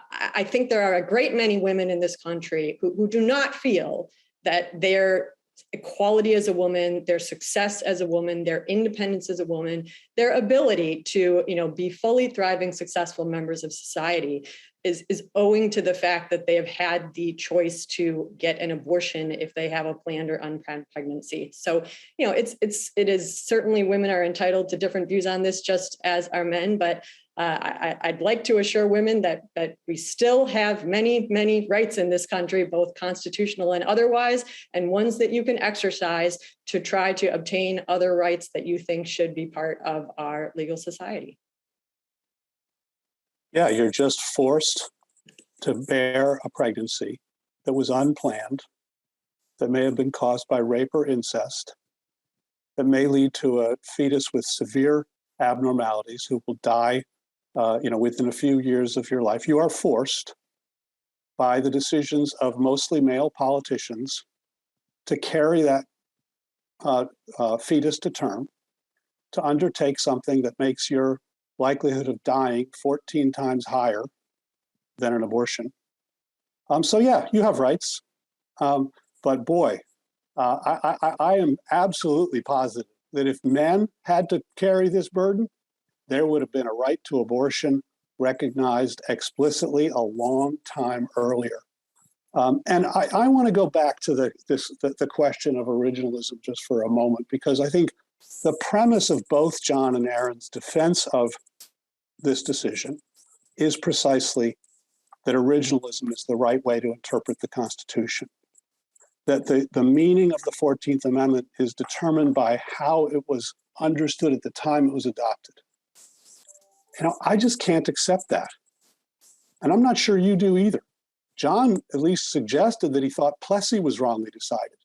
I think there are a great many women in this country who do not feel that their equality as a woman, their success as a woman, their independence as a woman, their ability to be fully thriving, successful members of society is owing to the fact that they have had the choice to get an abortion if they have a planned or unplanned pregnancy. So, it is certainly, women are entitled to different views on this, just as are men, but I'd like to assure women that we still have many, many rights in this country, both constitutional and otherwise, and ones that you can exercise to try to obtain other rights that you think should be part of our legal society. Yeah, you're just forced to bear a pregnancy that was unplanned, that may have been caused by rape or incest, that may lead to a fetus with severe abnormalities who will die within a few years of your life. You are forced by the decisions of mostly male politicians to carry that fetus to term, to undertake something that makes your likelihood of dying 14 times higher than an abortion. So yeah, you have rights, but boy, I am absolutely positive that if men had to carry this burden, there would have been a right to abortion recognized explicitly a long time earlier. And I want to go back to the question of originalism just for a moment, because I think the premise of both John and Aaron's defense of this decision is precisely that originalism is the right way to interpret the Constitution. That the meaning of the 14th Amendment is determined by how it was understood at the time it was adopted. I just can't accept that. And I'm not sure you do either. John at least suggested that he thought Plessy was wrongly decided.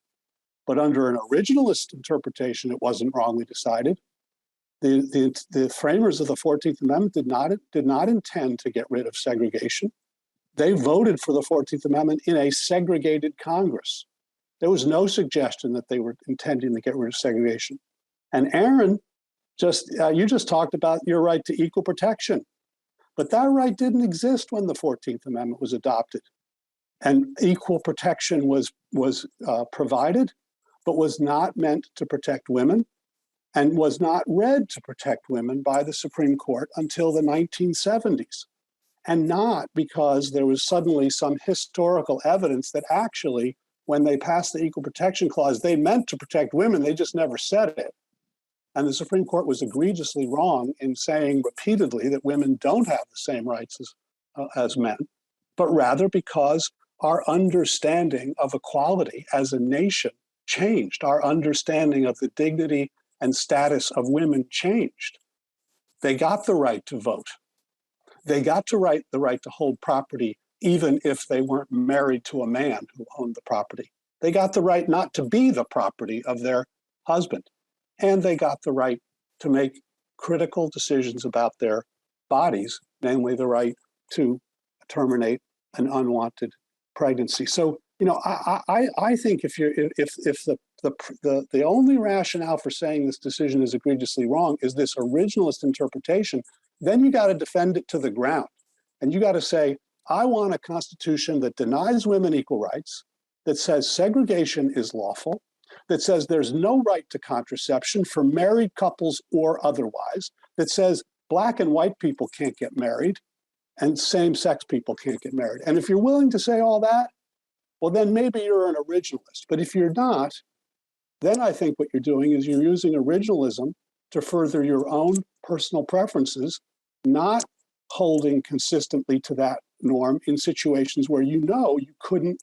But under an originalist interpretation, it wasn't wrongly decided. The framers of the 14th Amendment did not intend to get rid of segregation. They voted for the 14th Amendment in a segregated Congress. There was no suggestion that they were intending to get rid of segregation. And Aaron, you just talked about your right to equal protection. But that right didn't exist when the 14th Amendment was adopted. and equal protection was provided, but was not meant to protect women, and was not read to protect women by the Supreme Court until the 1970s. And not because there was suddenly some historical evidence that actually, when they passed the Equal Protection Clause, they meant to protect women, they just never said it. And the Supreme Court was egregiously wrong in saying repeatedly that women don't have the same rights as men, but rather because our understanding of equality as a nation changed. Our understanding of the dignity and status of women changed. They got the right to vote. They got the right to hold property, even if they weren't married to a man who owned the property. They got the right not to be the property of their husband. And they got the right to make critical decisions about their bodies, namely the right to terminate an unwanted pregnancy. So, you know, I think if the only rationale for saying this decision is egregiously wrong is this originalist interpretation, then you got to defend it to the ground. And you got to say, I want a constitution that denies women equal rights, that says segregation is lawful, that says there's no right to contraception for married couples or otherwise, that says Black and white people can't get married and same-sex people can't get married. And if you're willing to say all that, well, then maybe you're an originalist. But if you're not, then I think what you're doing is you're using originalism to further your own personal preferences, not holding consistently to that norm in situations where you know you couldn't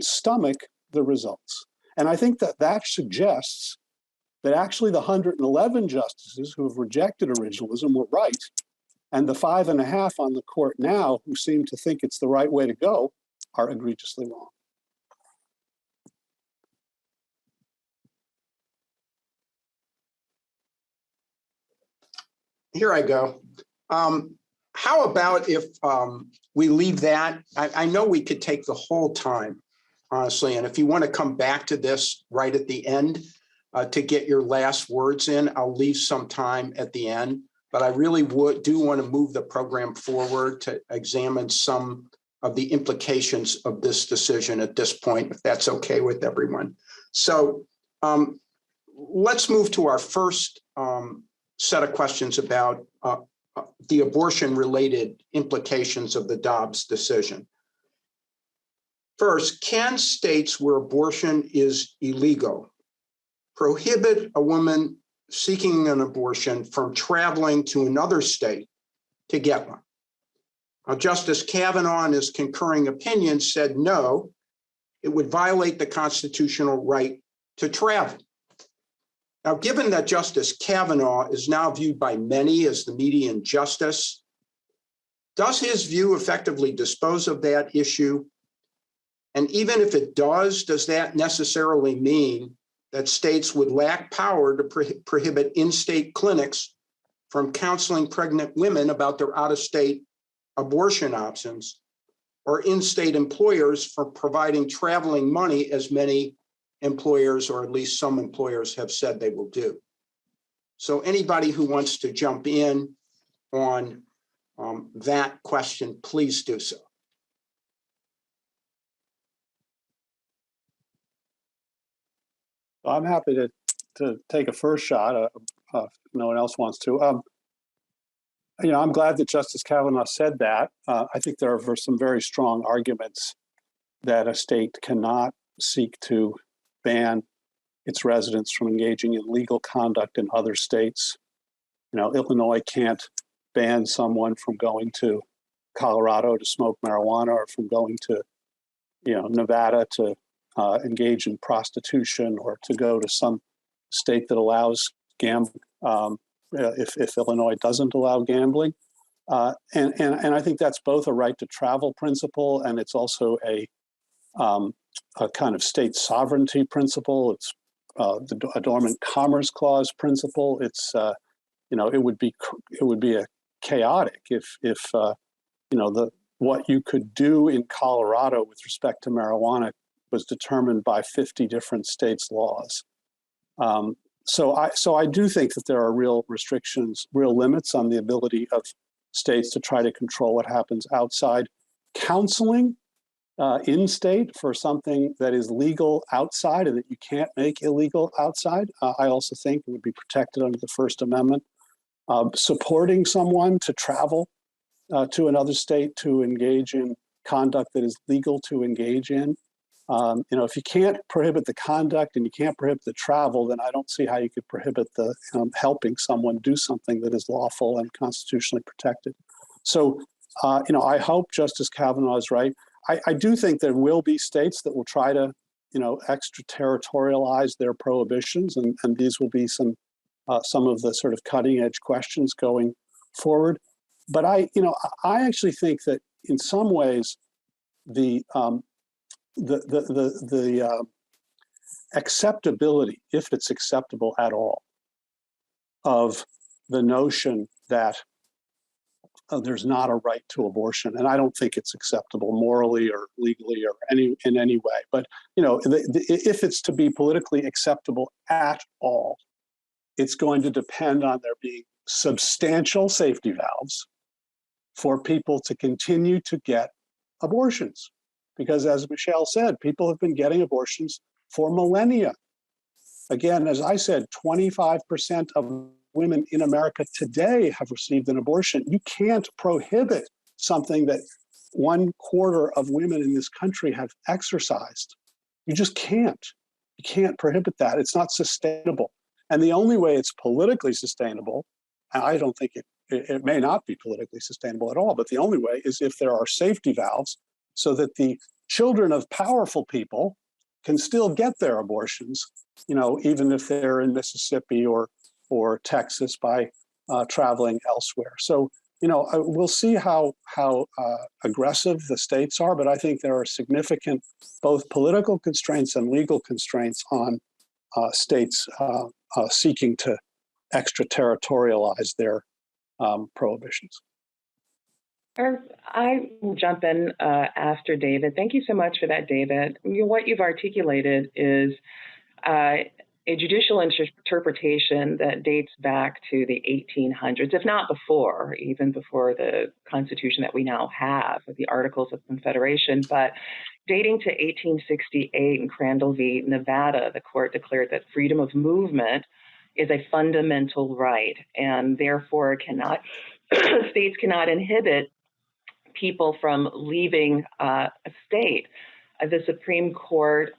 stomach the results. And I think that suggests that actually the 111 justices who have rejected originalism were right, and the 5.5 on the court now who seem to think it's the right way to go are egregiously wrong. Here I go. How about if we leave that? I know we could take the whole time, honestly, and if you want to come back to this right at the end to get your last words in, I'll leave some time at the end. But I really do want to move the program forward to examine some of the implications of this decision at this point, if that's okay with everyone. So let's move to our first set of questions about the abortion-related implications of the Dobbs decision. First, can states where abortion is illegal prohibit a woman seeking an abortion from traveling to another state to get one? Now, Justice Kavanaugh, in his concurring opinion, said no, it would violate the constitutional right to travel. Now, given that Justice Kavanaugh is now viewed by many as the median justice, does his view effectively dispose of that issue? And even if it does that necessarily mean that states would lack power to prohibit in-state clinics from counseling pregnant women about their out-of-state abortion options, or in-state employers for providing traveling money, as many employers, or at least some employers, have said they will do? So anybody who wants to jump in on that question, please do so. I'm happy to take a first shot if no one else wants to. You know, I'm glad that Justice Kavanaugh said that. I think there are some very strong arguments that a state cannot seek to ban its residents from engaging in legal conduct in other states. You know, Illinois can't ban someone from going to Colorado to smoke marijuana, or from going to, you know, Nevada to engage in prostitution, or to go to some state that allows gambling if Illinois doesn't allow gambling. And I think that's both a right to travel principle, and it's also a kind of state sovereignty principle. It's a dormant commerce clause principle. It's you know, it would be a chaotic if you know, what you could do in Colorado with respect to marijuana was determined by 50 different states' laws. So I do think that there are real restrictions, real limits on the ability of states to try to control what happens outside. Counseling in-state for something that is legal outside and that you can't make illegal outside. I also think it would be protected under the First Amendment. Supporting someone to travel to another state to engage in conduct that is legal to engage in. If you can't prohibit the conduct and you can't prohibit the travel, then I don't see how you could prohibit the helping someone do something that is lawful and constitutionally protected. So, I hope Justice Kavanaugh is right. I do think there will be states that will try to, extraterritorialize their prohibitions, and these will be some of the sort of cutting edge questions going forward. But I actually think that in some ways the acceptability, if it's acceptable at all, of the notion that there's not a right to abortion, and I don't think it's acceptable morally or legally or in any way. But if it's to be politically acceptable at all, it's going to depend on there being substantial safety valves for people to continue to get abortions. Because as Michelle said, people have been getting abortions for millennia. Again, as I said, 25% of women in America today have received an abortion. You can't prohibit something that 1/4 of women in this country have exercised. You just can't. You can't prohibit that. It's not sustainable. And the only way it's politically sustainable, and I don't think it may not be politically sustainable at all, but the only way is if there are safety valves so that the children of powerful people can still get their abortions, even if they're in Mississippi or Texas by traveling elsewhere. So, we'll see how aggressive the states are, but I think there are significant both political constraints and legal constraints on states seeking to extraterritorialize their prohibitions. I will jump in after David. Thank you so much for that, David. What you've articulated is a judicial interpretation that dates back to the 1800s, if not before, even before the Constitution that we now have, the Articles of Confederation, but dating to 1868 in Crandall v. Nevada, the court declared that freedom of movement is a fundamental right, and therefore states cannot inhibit people from leaving a state. The Supreme Court,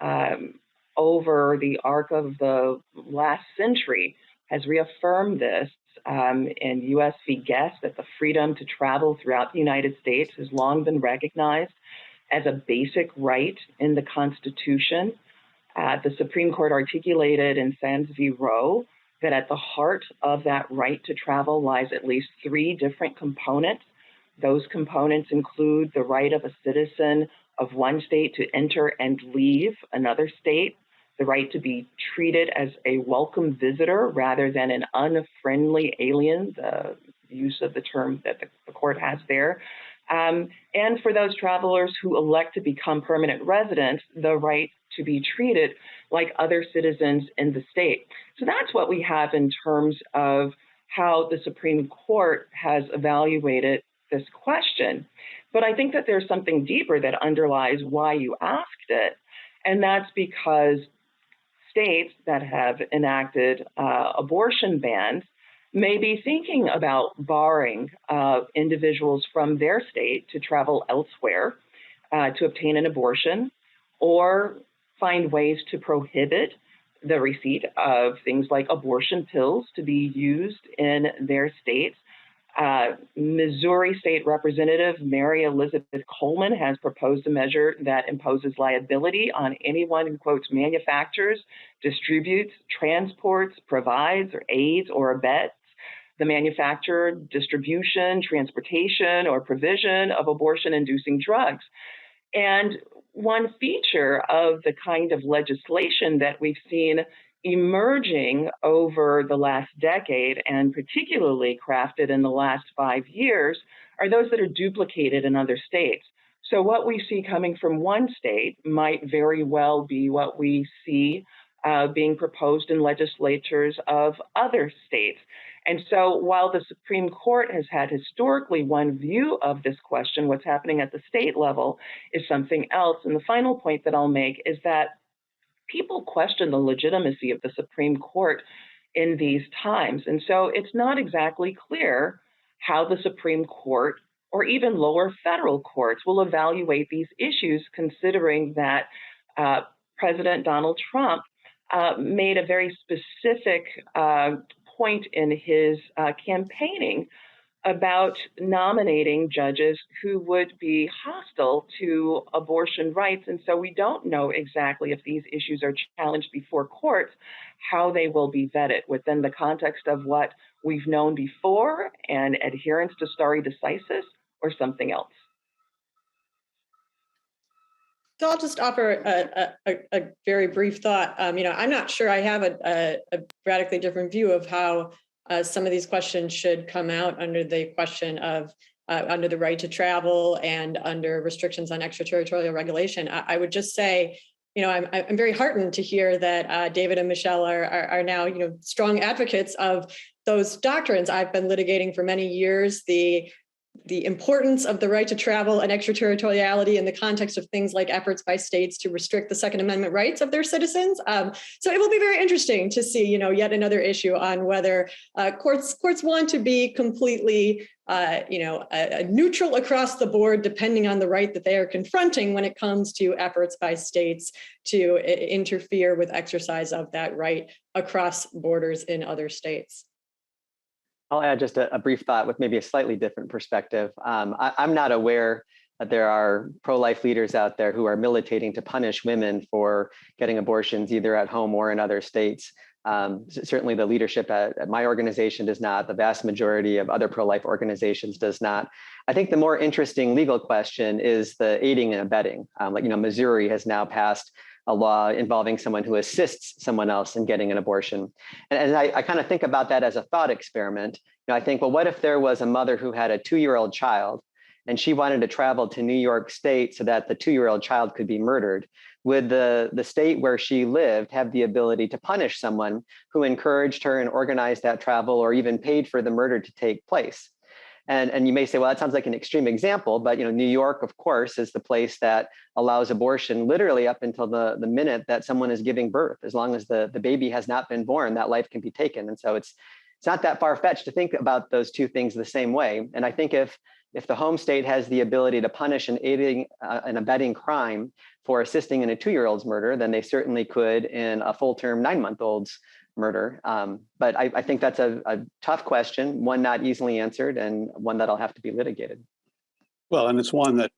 over the arc of the last century, has reaffirmed this in U.S. v. Guest, that the freedom to travel throughout the United States has long been recognized as a basic right in the Constitution. The Supreme Court articulated in Sands v. Roe that at the heart of that right to travel lies at least 3 different components. Those components include the right of a citizen of one state to enter and leave another state, the right to be treated as a welcome visitor rather than an unfriendly alien, the use of the term that the court has there, and for those travelers who elect to become permanent residents, the right to be treated like other citizens in the state. So that's what we have in terms of how the Supreme Court has evaluated this question. But I think that there's something deeper that underlies why you asked it, and that's because states that have enacted abortion bans may be thinking about barring individuals from their state to travel elsewhere to obtain an abortion, or find ways to prohibit the receipt of things like abortion pills to be used in their states. Missouri State Representative Mary Elizabeth Coleman has proposed a measure that imposes liability on anyone who, quote, manufactures, distributes, transports, provides, or aids or abets the manufacture, distribution, transportation, or provision of abortion-inducing drugs. And one feature of the kind of legislation that we've seen emerging over the last decade, and particularly crafted in the last 5 years, are those that are duplicated in other states. So what we see coming from one state might very well be what we see being proposed in legislatures of other states. And so while the Supreme Court has had historically one view of this question, what's happening at the state level is something else. And the final point that I'll make is that people question the legitimacy of the Supreme Court in these times. And so it's not exactly clear how the Supreme Court or even lower federal courts will evaluate these issues, considering that President Donald Trump made a very specific point in his campaigning about nominating judges who would be hostile to abortion rights. And so we don't know exactly if these issues are challenged before courts, how they will be vetted within the context of what we've known before and adherence to stare decisis or something else. So I'll just offer a very brief thought. I'm not sure I have a radically different view of how some of these questions should come out under the question of under the right to travel and under restrictions on extraterritorial regulation. I would just say, I'm very heartened to hear that David and Michelle are now, strong advocates of those doctrines. I've been litigating for many years the importance of the right to travel and extraterritoriality in the context of things like efforts by states to restrict the Second Amendment rights of their citizens. So it will be very interesting to see, yet another issue on whether courts want to be completely, neutral across the board, depending on the right that they are confronting when it comes to efforts by states to interfere with exercise of that right across borders in other states. I'll add just a brief thought with maybe a slightly different perspective. I'm not aware that there are pro-life leaders out there who are militating to punish women for getting abortions either at home or in other states. Certainly the leadership at my organization does not. The vast majority of other pro-life organizations does not. I think the more interesting legal question is the aiding and abetting. Missouri has now passed a law involving someone who assists someone else in getting an abortion. And I kind of think about that as a thought experiment. I think, well, what if there was a mother who had a 2-year-old child and she wanted to travel to New York State so that the 2-year-old child could be murdered? Would the state where she lived have the ability to punish someone who encouraged her and organized that travel or even paid for the murder to take place? And you may say, well, that sounds like an extreme example, but New York, of course, is the place that allows abortion literally up until the minute that someone is giving birth. As long as the baby has not been born, that life can be taken. And so it's not that far-fetched to think about those two things the same way. And I think if the home state has the ability to punish an aiding and abetting crime for assisting in a 2-year-old's murder, then they certainly could in a full-term 9-month-old's murder. But I think that's a tough question, one not easily answered, and one that'll have to be litigated. Well, and it's one that,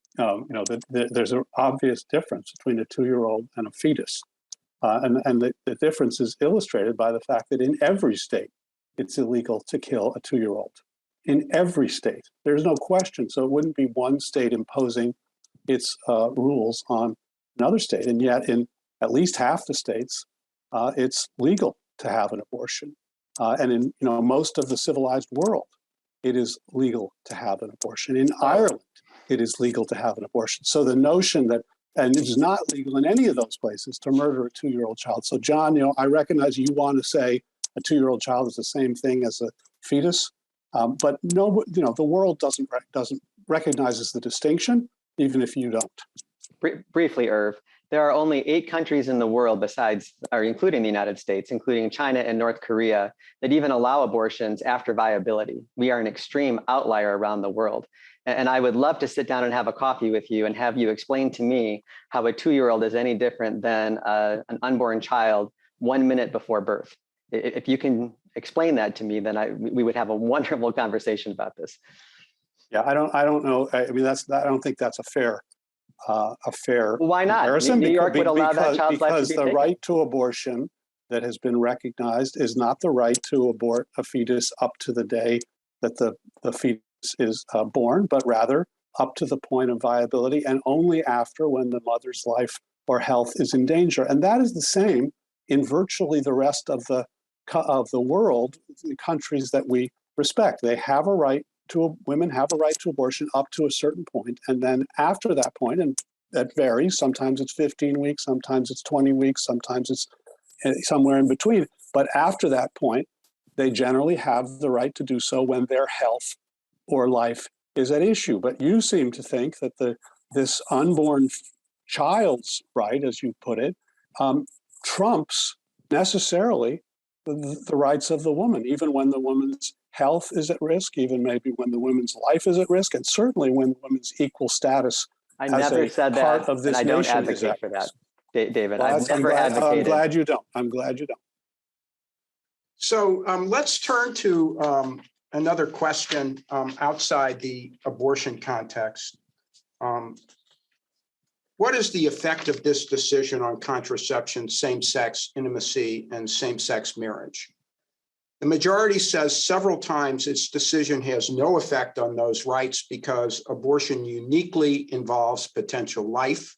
there's an obvious difference between a 2-year-old and a fetus. And the difference is illustrated by the fact that in every state, it's illegal to kill a 2-year-old. In every state, there's no question. So it wouldn't be one state imposing its rules on another state. And yet in at least half the states, it's legal to have an abortion. And in most of the civilized world, it is legal to have an abortion. In Ireland, it is legal to have an abortion. So the notion that, and it is not legal in any of those places to murder a 2-year-old child. So John, I recognize you want to say a 2-year-old child is the same thing as a fetus, but no, the world doesn't recognizes the distinction, even if you don't. Briefly, Irv, there are only 8 countries in the world including the United States, including China and North Korea, that even allow abortions after viability. We are an extreme outlier around the world. And I would love to sit down and have a coffee with you and have you explain to me how a 2-year-old is any different than an unborn child 1 minute before birth. If you can explain that to me, then we would have a wonderful conversation about this. Yeah, I don't know. I mean, I don't think that's a fair Why not? comparison. New York would allow that child's life to be taken. The right to abortion that has been recognized is not the right to abort a fetus up to the day that the fetus is born, but rather up to the point of viability and only after when the mother's life or health is in danger. And that is the same in virtually the rest of the world, the countries that we respect. They have a right to, women have a right to abortion up to a certain point. And then after that point, and that varies, sometimes it's 15 weeks, sometimes it's 20 weeks, sometimes it's somewhere in between. But after that point, they generally have the right to do so when their health or life is at issue. But you seem to think that this unborn child's right, as you put it, trumps necessarily the rights of the woman, even when the woman's health is at risk, even maybe when the woman's life is at risk, and certainly when the woman's equal status I as never a said part that, of this and I don't nation is advocate at for that, risk. David. Well, I've never advocated. I'm glad you don't. I'm glad you don't. So let's turn to another question outside the abortion context. What is the effect of this decision on contraception, same-sex intimacy, and same-sex marriage? The majority says several times its decision has no effect on those rights because abortion uniquely involves potential life,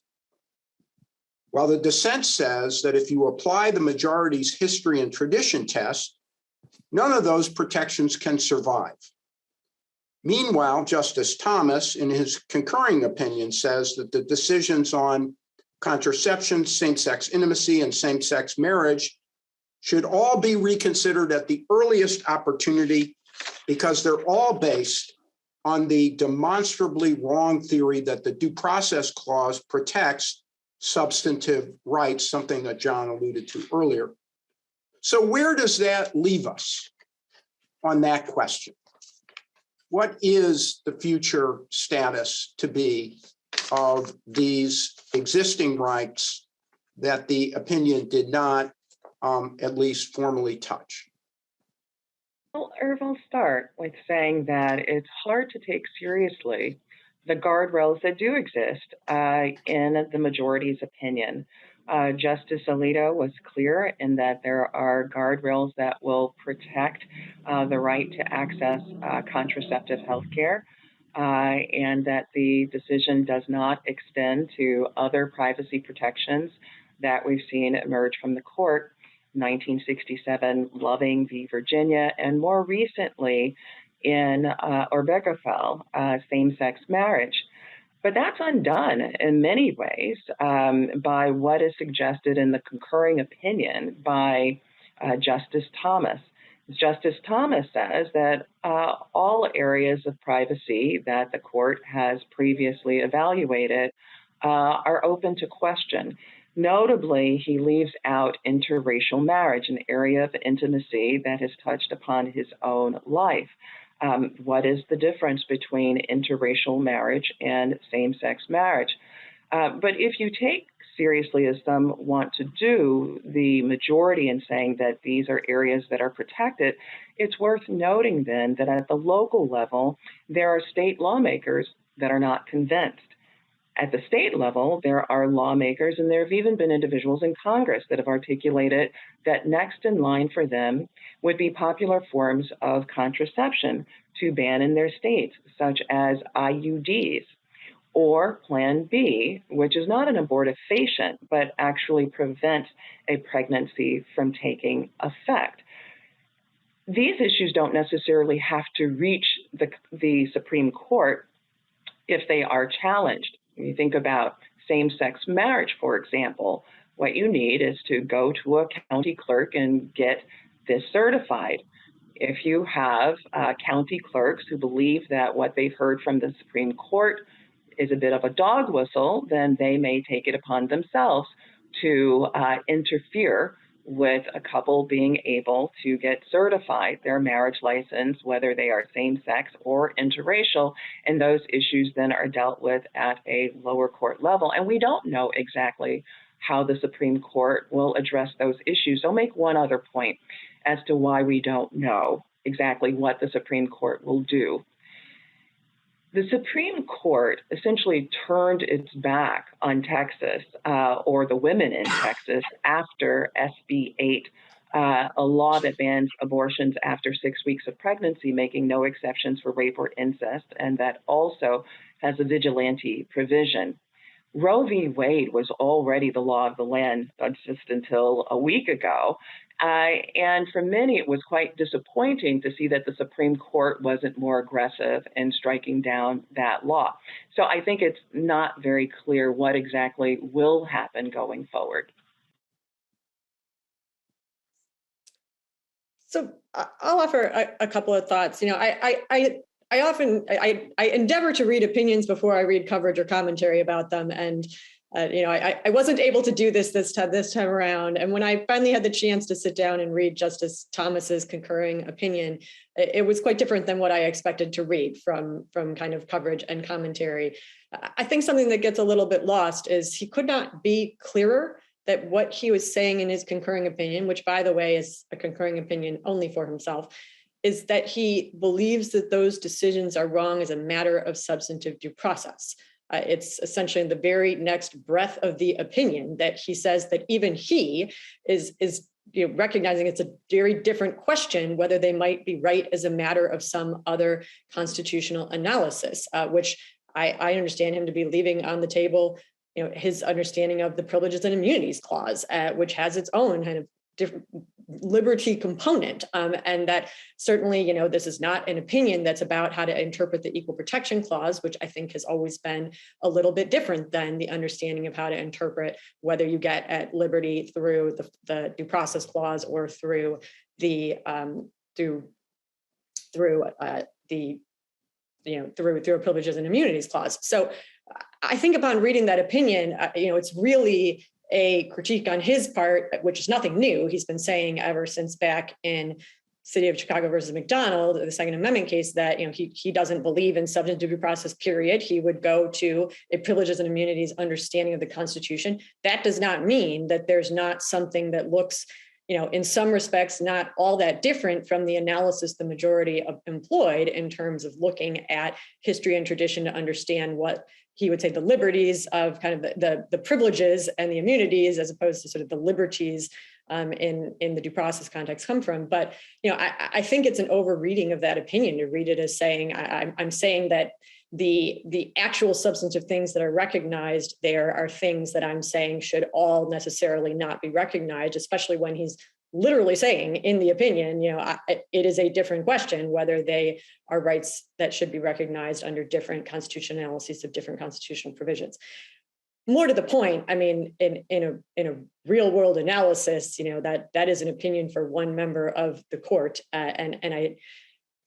while the dissent says that if you apply the majority's history and tradition test, none of those protections can survive. Meanwhile, Justice Thomas, in his concurring opinion, says that the decisions on contraception, same-sex intimacy, and same-sex marriage should all be reconsidered at the earliest opportunity because they're all based on the demonstrably wrong theory that the Due Process Clause protects substantive rights, something that John alluded to earlier. So where does that leave us on that question? What is the future status to be of these existing rights that the opinion did not at least formally touch? Well, Irv, I'll start with saying that it's hard to take seriously the guardrails that do exist in the majority's opinion. Justice Alito was clear in that there are guardrails that will protect the right to access contraceptive health care, and that the decision does not extend to other privacy protections that we've seen emerge from the court. 1967 Loving v. Virginia, and more recently in Obergefell, same-sex marriage. But that's undone in many ways by what is suggested in the concurring opinion by Justice Thomas. Justice Thomas says that all areas of privacy that the court has previously evaluated are open to question. Notably, he leaves out interracial marriage, an area of intimacy that has touched upon his own life. What is the difference between interracial marriage and same-sex marriage? But if you take seriously, as some want to do, the majority in saying that these are areas that are protected, it's worth noting then that at the local level, there are state lawmakers that are not convinced. At the state level, there are lawmakers, and there have even been individuals in Congress that have articulated that next in line for them would be popular forms of contraception to ban in their states, such as IUDs, or Plan B, which is not an abortifacient, but actually prevents a pregnancy from taking effect. These issues don't necessarily have to reach the Supreme Court if they are challenged. When you think about same-sex marriage, for example, what you need is to go to a county clerk and get this certified. If you have county clerks who believe that what they've heard from the Supreme Court is a bit of a dog whistle, then they may take it upon themselves to interfere with a couple being able to get certified their marriage license, whether they are same-sex or interracial, and those issues then are dealt with at a lower court level. And we don't know exactly how the Supreme Court will address those issues. I'll make one other point as to why we don't know exactly what the Supreme Court will do. The Supreme Court essentially turned its back on Texas, or the women in Texas, after SB 8, a law that bans abortions after 6 weeks of pregnancy, making no exceptions for rape or incest, and that also has a vigilante provision. Roe v. Wade was already the law of the land just until a week ago. And for many, it was quite disappointing to see that the Supreme Court wasn't more aggressive in striking down that law. So I think it's not very clear what exactly will happen going forward. So I'll offer a couple of thoughts. You know, I often endeavor to read opinions before I read coverage or commentary about them, and you know, I wasn't able to do this time around. And when I finally had the chance to sit down and read Justice Thomas's concurring opinion, it was quite different than what I expected to read from kind of coverage and commentary. I think something that gets a little bit lost is he could not be clearer that what he was saying in his concurring opinion, which by the way is a concurring opinion only for himself, is that he believes that those decisions are wrong as a matter of substantive due process. It's essentially in the very next breath of the opinion that he says that even he is you know, recognizing it's a very different question whether they might be right as a matter of some other constitutional analysis, which I understand him to be leaving on the table, you know, his understanding of the Privileges and Immunities Clause, which has its own kind of different liberty component, and that certainly, you know, this is not an opinion that's about how to interpret the Equal Protection Clause, which I think has always been a little bit different than the understanding of how to interpret whether you get at liberty through the Due Process Clause or through the through a Privileges and Immunities Clause. So I think upon reading that opinion, you know, it's really a critique on his part, which is nothing new. He's been saying ever since back in City of Chicago versus McDonald, the Second Amendment case, that, you know, he doesn't believe in substantive due process, period. He would go to a Privileges and Immunities understanding of the Constitution. That does not mean that there's not something that looks, you know, in some respects, not all that different from the analysis the majority employed in terms of looking at history and tradition to understand what he would say the liberties of kind of the privileges and the immunities, as opposed to sort of the liberties in the due process context come from. But, you know, I think it's an overreading of that opinion to read it as saying, I'm saying that the actual substantive things that are recognized there are things that I'm saying should all necessarily not be recognized, especially when he's literally saying in the opinion, you know, it is a different question whether they are rights that should be recognized under different constitutional analyses of different constitutional provisions. More to the point, I mean, in a real world analysis, you know, that is an opinion for one member of the court, and I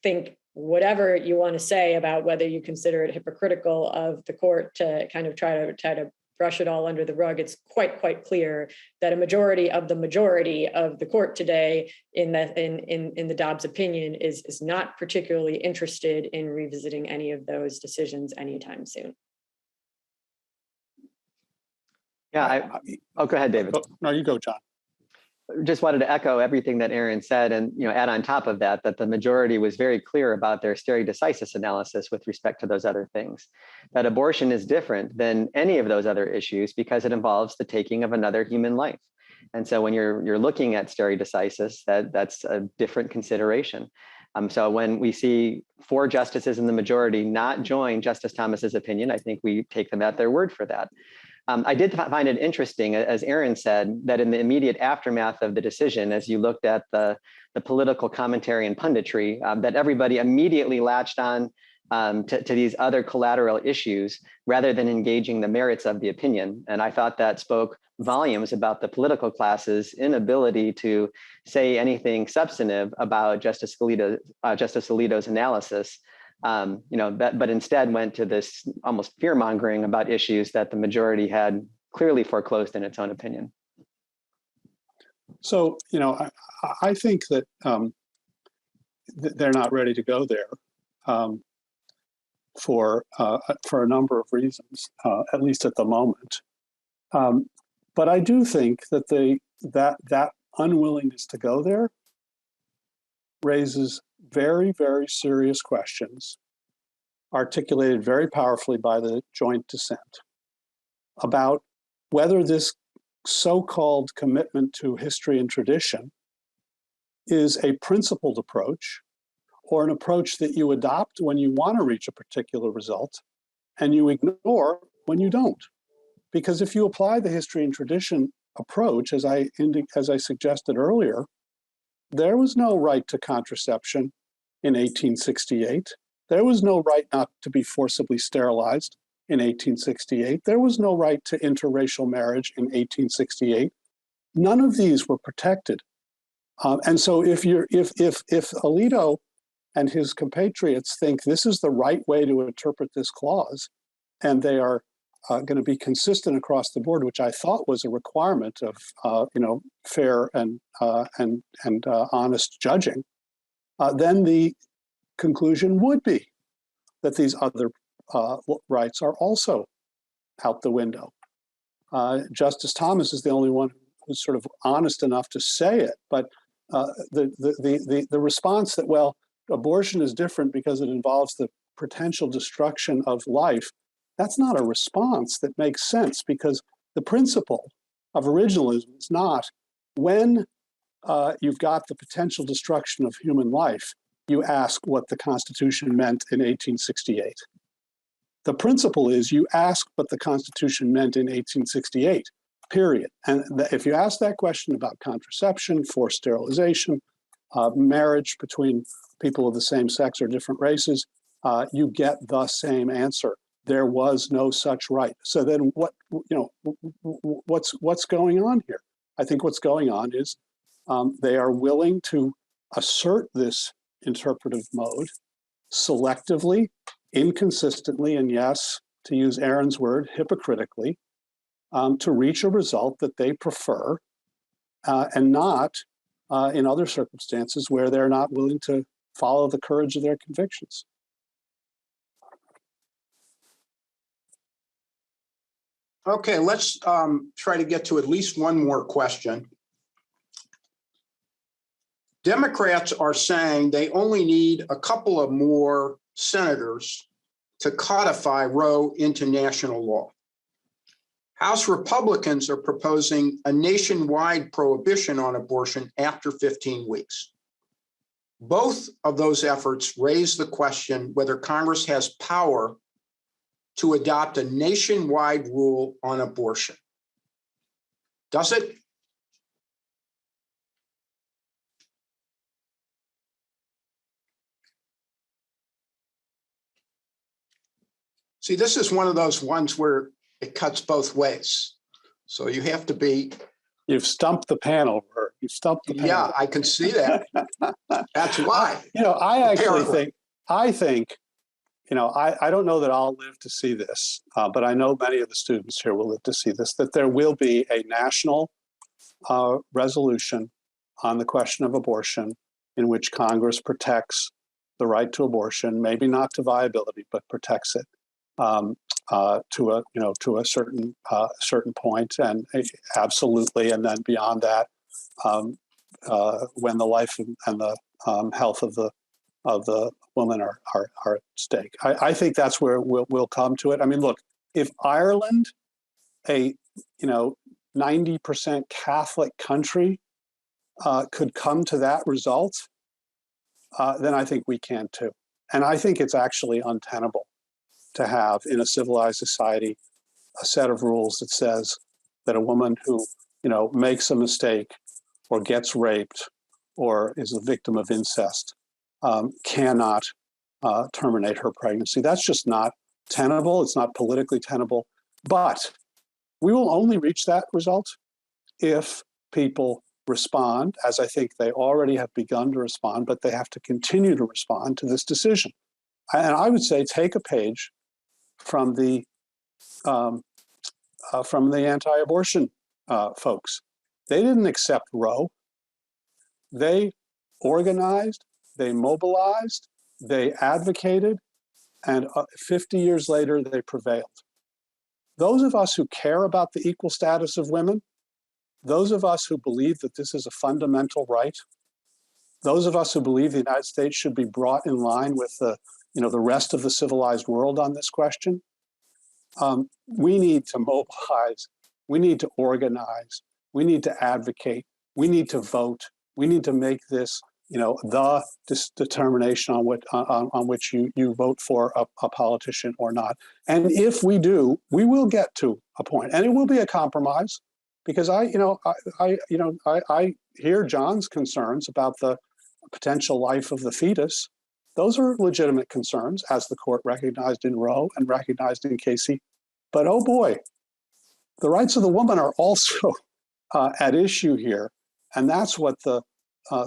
think whatever you want to say about whether you consider it hypocritical of the court to kind of try to brush it all under the rug, it's quite clear that a majority of the court today in the Dobbs opinion is not particularly interested in revisiting any of those decisions anytime soon. Yeah, go ahead, David. Oh, no, you go, John. Just wanted to echo everything that Aaron said, and, you know, add on top of that the majority was very clear about their stare decisis analysis with respect to those other things. That abortion is different than any of those other issues because it involves the taking of another human life. And so when you're looking at stare decisis, that's a different consideration. So when we see 4 justices in the majority not join Justice Thomas's opinion, I think we take them at their word for that. I did find it interesting, as Aaron said, that in the immediate aftermath of the decision, as you looked at the political commentary and punditry, that everybody immediately latched on to these other collateral issues rather than engaging the merits of the opinion. And I thought that spoke volumes about the political class's inability to say anything substantive about Justice Alito's analysis. You know, but instead went to this almost fear-mongering about issues that the majority had clearly foreclosed in its own opinion. So, you know, I think that they're not ready to go there for a number of reasons, at least at the moment. But I do think that that unwillingness to go there raises very, very serious questions, articulated very powerfully by the joint dissent, about whether this so-called commitment to history and tradition is a principled approach or an approach that you adopt when you want to reach a particular result and you ignore when you don't. Because if you apply the history and tradition approach, as I suggested earlier, there was no right to contraception in 1868. There was no right not to be forcibly sterilized in 1868. There was no right to interracial marriage in 1868. None of these were protected And so if Alito and his compatriots think this is the right way to interpret this clause, and they are going to be consistent across the board, which I thought was a requirement of fair and honest judging, then the conclusion would be that these other rights are also out the window. Justice Thomas is the only one who's sort of honest enough to say it, but the response that, well, abortion is different because it involves the potential destruction of life, that's not a response that makes sense, because the principle of originalism is not when you've got the potential destruction of human life, you ask what the Constitution meant in 1868. The principle is you ask what the Constitution meant in 1868, period. And if you ask that question about contraception, forced sterilization, marriage between people of the same sex or different races, you get the same answer. There was no such right. So then what's going on here? I think what's going on is they are willing to assert this interpretive mode selectively, inconsistently, and yes, to use Aaron's word, hypocritically, to reach a result that they prefer, and not in other circumstances where they're not willing to follow the courage of their convictions. Okay, let's try to get to at least one more question. Democrats are saying they only need a couple of more senators to codify Roe into national law. House Republicans are proposing a nationwide prohibition on abortion after 15 weeks. Both of those efforts raise the question whether Congress has power to adopt a nationwide rule on abortion. Does it? See, this is one of those ones where it cuts both ways. So you have to be. You've stumped the panel, Bert. You've stumped the panel. Yeah, I can see that. That's why. I think, I don't know that I'll live to see this, but I know many of the students here will live to see this, that there will be a national resolution on the question of abortion in which Congress protects the right to abortion, maybe not to viability, but protects it to a certain point, and absolutely, and then beyond that, when the life and the health of the woman are at stake. I think that's where we'll come to it. I mean, look, if Ireland, a 90% Catholic country, could come to that result, then I think we can too. And I think it's actually untenable to have in a civilized society a set of rules that says that a woman who makes a mistake or gets raped or is the victim of incest cannot terminate her pregnancy. That's just not tenable. It's not politically tenable. But we will only reach that result if people respond, as I think they already have begun to respond, but they have to continue to respond to this decision. And I would say take a page from the anti-abortion folks. They didn't accept Roe. They organized, they mobilized, they advocated, and 50 years later, they prevailed. Those of us who care about the equal status of women, those of us who believe that this is a fundamental right, those of us who believe the United States should be brought in line with the rest of the civilized world on this question, we need to mobilize, we need to organize, we need to advocate, we need to vote, we need to make this, the determination on which you vote for a politician or not. And if we do, we will get to a point, and it will be a compromise, because I hear John's concerns about the potential life of the fetus. Those are legitimate concerns, as the court recognized in Roe and recognized in Casey. But oh boy, the rights of the woman are also at issue here. And that's what the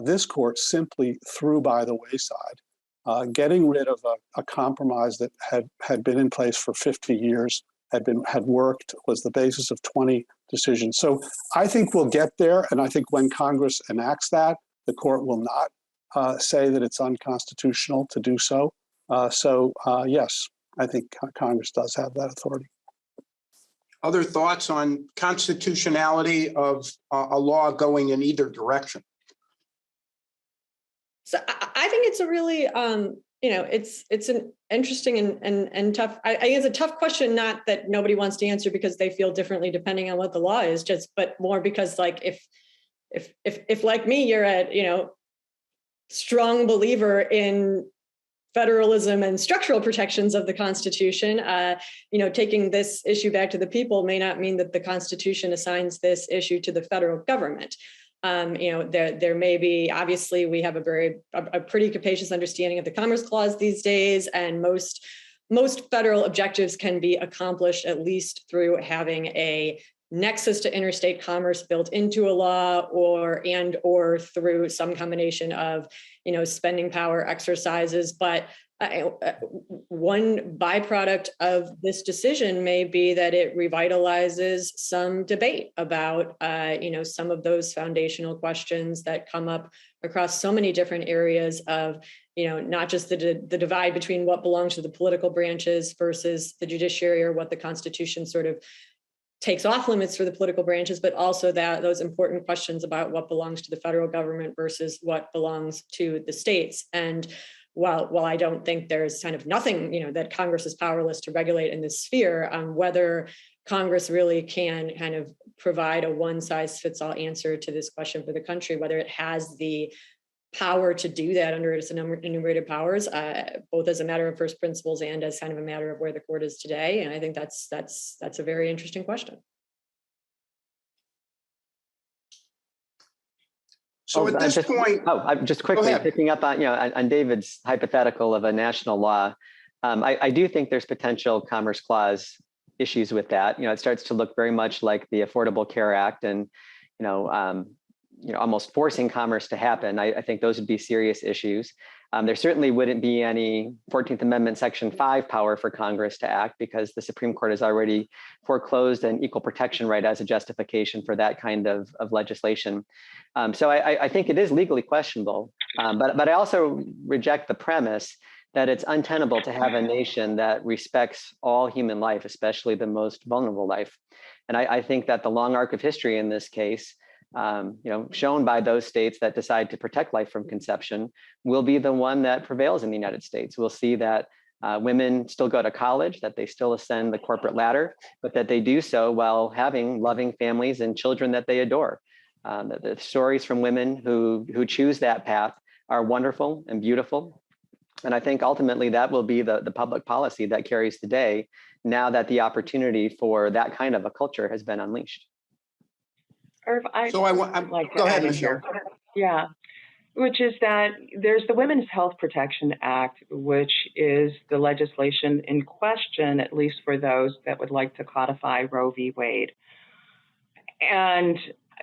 this court simply threw by the wayside, getting rid of a compromise that had been in place for 50 years, had worked, was the basis of 20 decisions. So I think we'll get there, and I think when Congress enacts that, the court will not say that it's unconstitutional to do so. Yes, I think Congress does have that authority. Other thoughts on constitutionality of a law going in either direction? So I think it's a really, it's an interesting and tough. I think it's a tough question. Not that nobody wants to answer because they feel differently depending on what the law is, but more because like if like me, you're a strong believer in federalism and structural protections of the Constitution, taking this issue back to the people may not mean that the Constitution assigns this issue to the federal government. There may be, obviously, we have a pretty capacious understanding of the Commerce Clause these days, and most federal objectives can be accomplished at least through having a nexus to interstate commerce built into a law, or through some combination of spending power exercises. But one byproduct of this decision may be that it revitalizes some debate about some of those foundational questions that come up across so many different areas of not just the divide between what belongs to the political branches versus the judiciary, or what the Constitution sort of takes off limits for the political branches, but also that those important questions about what belongs to the federal government versus what belongs to the states. And while I don't think there's kind of nothing, that Congress is powerless to regulate in this sphere, whether Congress really can kind of provide a one-size-fits-all answer to this question for the country, whether it has the power to do that under its enumerated powers, both as a matter of first principles and as kind of a matter of where the court is today. And I think that's a very interesting question. So at this point, I'm just quickly picking up on David's hypothetical of a national law. I do think there's potential Commerce Clause issues with that. It starts to look very much like the Affordable Care Act, and almost forcing commerce to happen. I think those would be serious issues. There certainly wouldn't be any 14th Amendment Section 5 power for Congress to act, because the Supreme Court has already foreclosed an equal protection right as a justification for that kind of legislation. So I think it is legally questionable, but I also reject the premise that it's untenable to have a nation that respects all human life, especially the most vulnerable life. And I think that the long arc of history in this case, shown by those states that decide to protect life from conception, will be the one that prevails in the United States. We'll see that women still go to college, that they still ascend the corporate ladder, but that they do so while having loving families and children that they adore. The stories from women who choose that path are wonderful and beautiful. And I think ultimately that will be the public policy that carries the day, now that the opportunity for that kind of a culture has been unleashed. Irv, go ahead, Michelle. Yeah, which is that there's the Women's Health Protection Act, which is the legislation in question, at least for those that would like to codify Roe v. Wade. And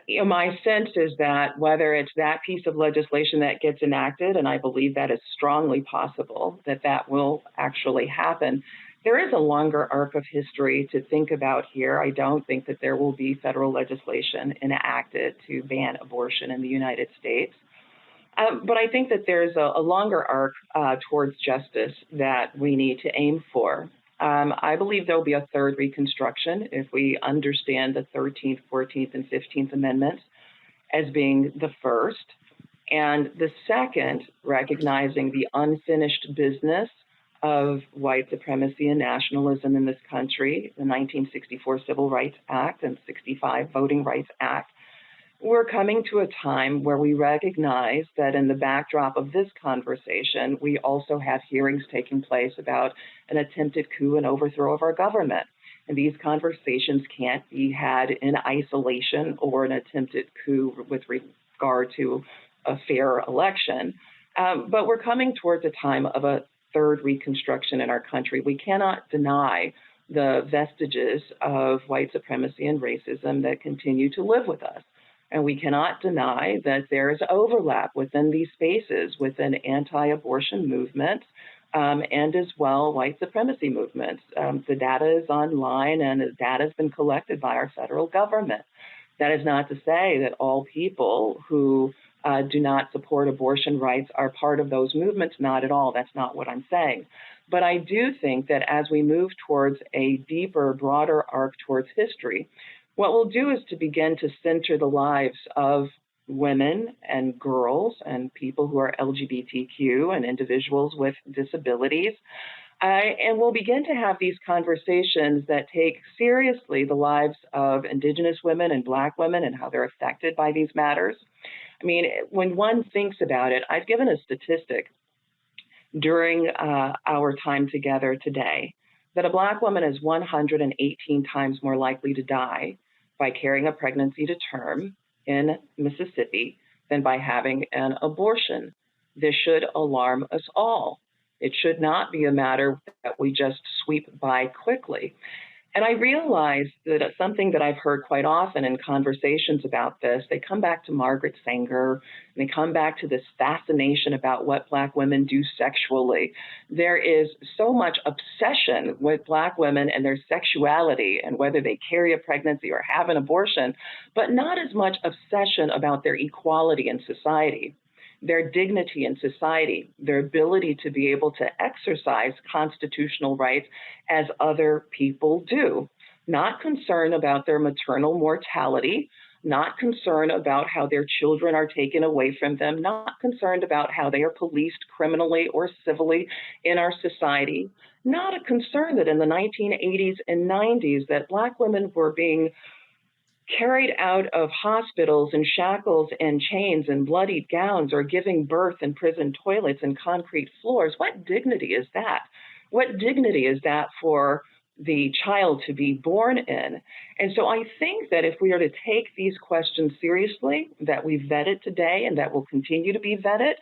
my sense is that whether it's that piece of legislation that gets enacted, and I believe that is strongly possible that will actually happen, there is a longer arc of history to think about here. I don't think that there will be federal legislation enacted to ban abortion in the United States. But I think that there's a longer arc towards justice that we need to aim for. I believe there'll be a third Reconstruction if we understand the 13th, 14th, and 15th Amendments as being the first. And the second, recognizing the unfinished business of white supremacy and nationalism in this country, the 1964 Civil Rights Act and 65 Voting Rights Act. We're coming to a time where we recognize that in the backdrop of this conversation, we also have hearings taking place about an attempted coup and overthrow of our government. And these conversations can't be had in isolation or an attempted coup with regard to a fair election. But we're coming towards a time of a third Reconstruction in our country. We cannot deny the vestiges of white supremacy and racism that continue to live with us. And we cannot deny that there is overlap within these spaces, within anti-abortion movements, and as well white supremacy movements. The data is online and the data has been collected by our federal government. That is not to say that all people who do not support abortion rights are part of those movements. Not at all. That's not what I'm saying. But I do think that as we move towards a deeper, broader arc towards history, what we'll do is to begin to center the lives of women and girls and people who are LGBTQ and individuals with disabilities. And we'll begin to have these conversations that take seriously the lives of Indigenous women and Black women and how they're affected by these matters. I mean, when one thinks about it, I've given a statistic during our time together today that a Black woman is 118 times more likely to die by carrying a pregnancy to term in Mississippi than by having an abortion. This should alarm us all. It should not be a matter that we just sweep by quickly. And I realize that something that I've heard quite often in conversations about this, they come back to Margaret Sanger, and they come back to this fascination about what Black women do sexually. There is so much obsession with Black women and their sexuality and whether they carry a pregnancy or have an abortion, but not as much obsession about their equality in society, their dignity in society, their ability to be able to exercise constitutional rights as other people do. Not concerned about their maternal mortality, not concerned about how their children are taken away from them, not concerned about how they are policed criminally or civilly in our society, not a concern that in the 1980s and 90s that Black women were being carried out of hospitals in shackles and chains and bloodied gowns or giving birth in prison toilets and concrete floors. What dignity is that? What dignity is that for the child to be born in? And so I think that if we are to take these questions seriously, that we vetted today and that will continue to be vetted,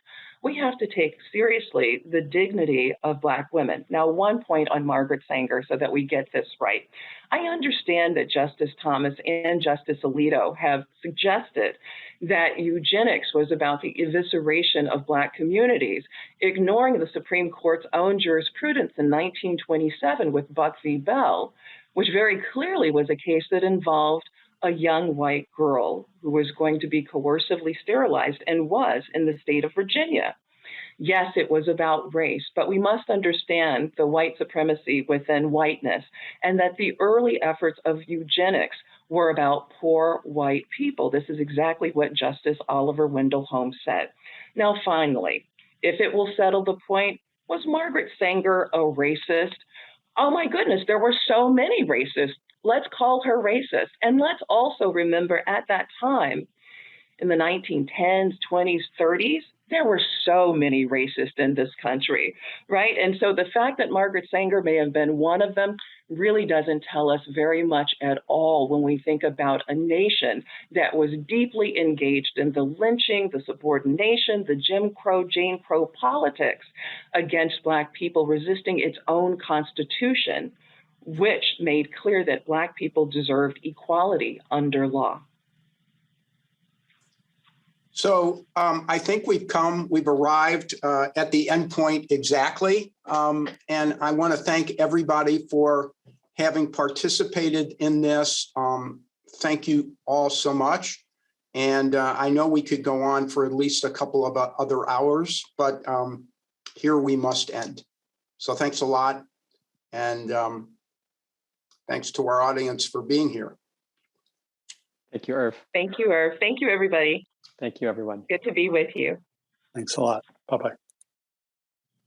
we have to take seriously the dignity of Black women. Now, one point on Margaret Sanger so that we get this right. I understand that Justice Thomas and Justice Alito have suggested that eugenics was about the evisceration of Black communities, ignoring the Supreme Court's own jurisprudence in 1927 with Buck v. Bell, which very clearly was a case that involved a young white girl who was going to be coercively sterilized and was in the state of Virginia. Yes, it was about race, but we must understand the white supremacy within whiteness and that the early efforts of eugenics were about poor white people. This is exactly what Justice Oliver Wendell Holmes said. Now, finally, if it will settle the point, was Margaret Sanger a racist? Oh my goodness, there were so many racists. Let's call her racist. And let's also remember at that time, in the 1910s, 20s, 30s, there were so many racists in this country, right? And so the fact that Margaret Sanger may have been one of them really doesn't tell us very much at all when we think about a nation that was deeply engaged in the lynching, the subordination, the Jim Crow, Jane Crow politics against Black people, resisting its own constitution, which made clear that Black people deserved equality under law. So I think we've arrived at the end point exactly. And I want to thank everybody for having participated in this. Thank you all so much. And I know we could go on for at least a couple of other hours, but here we must end. So thanks a lot. And thanks to our audience for being here. Thank you, Irv. Thank you, Irv. Thank you, everybody. Thank you, everyone. Good to be with you. Thanks a lot. Bye-bye.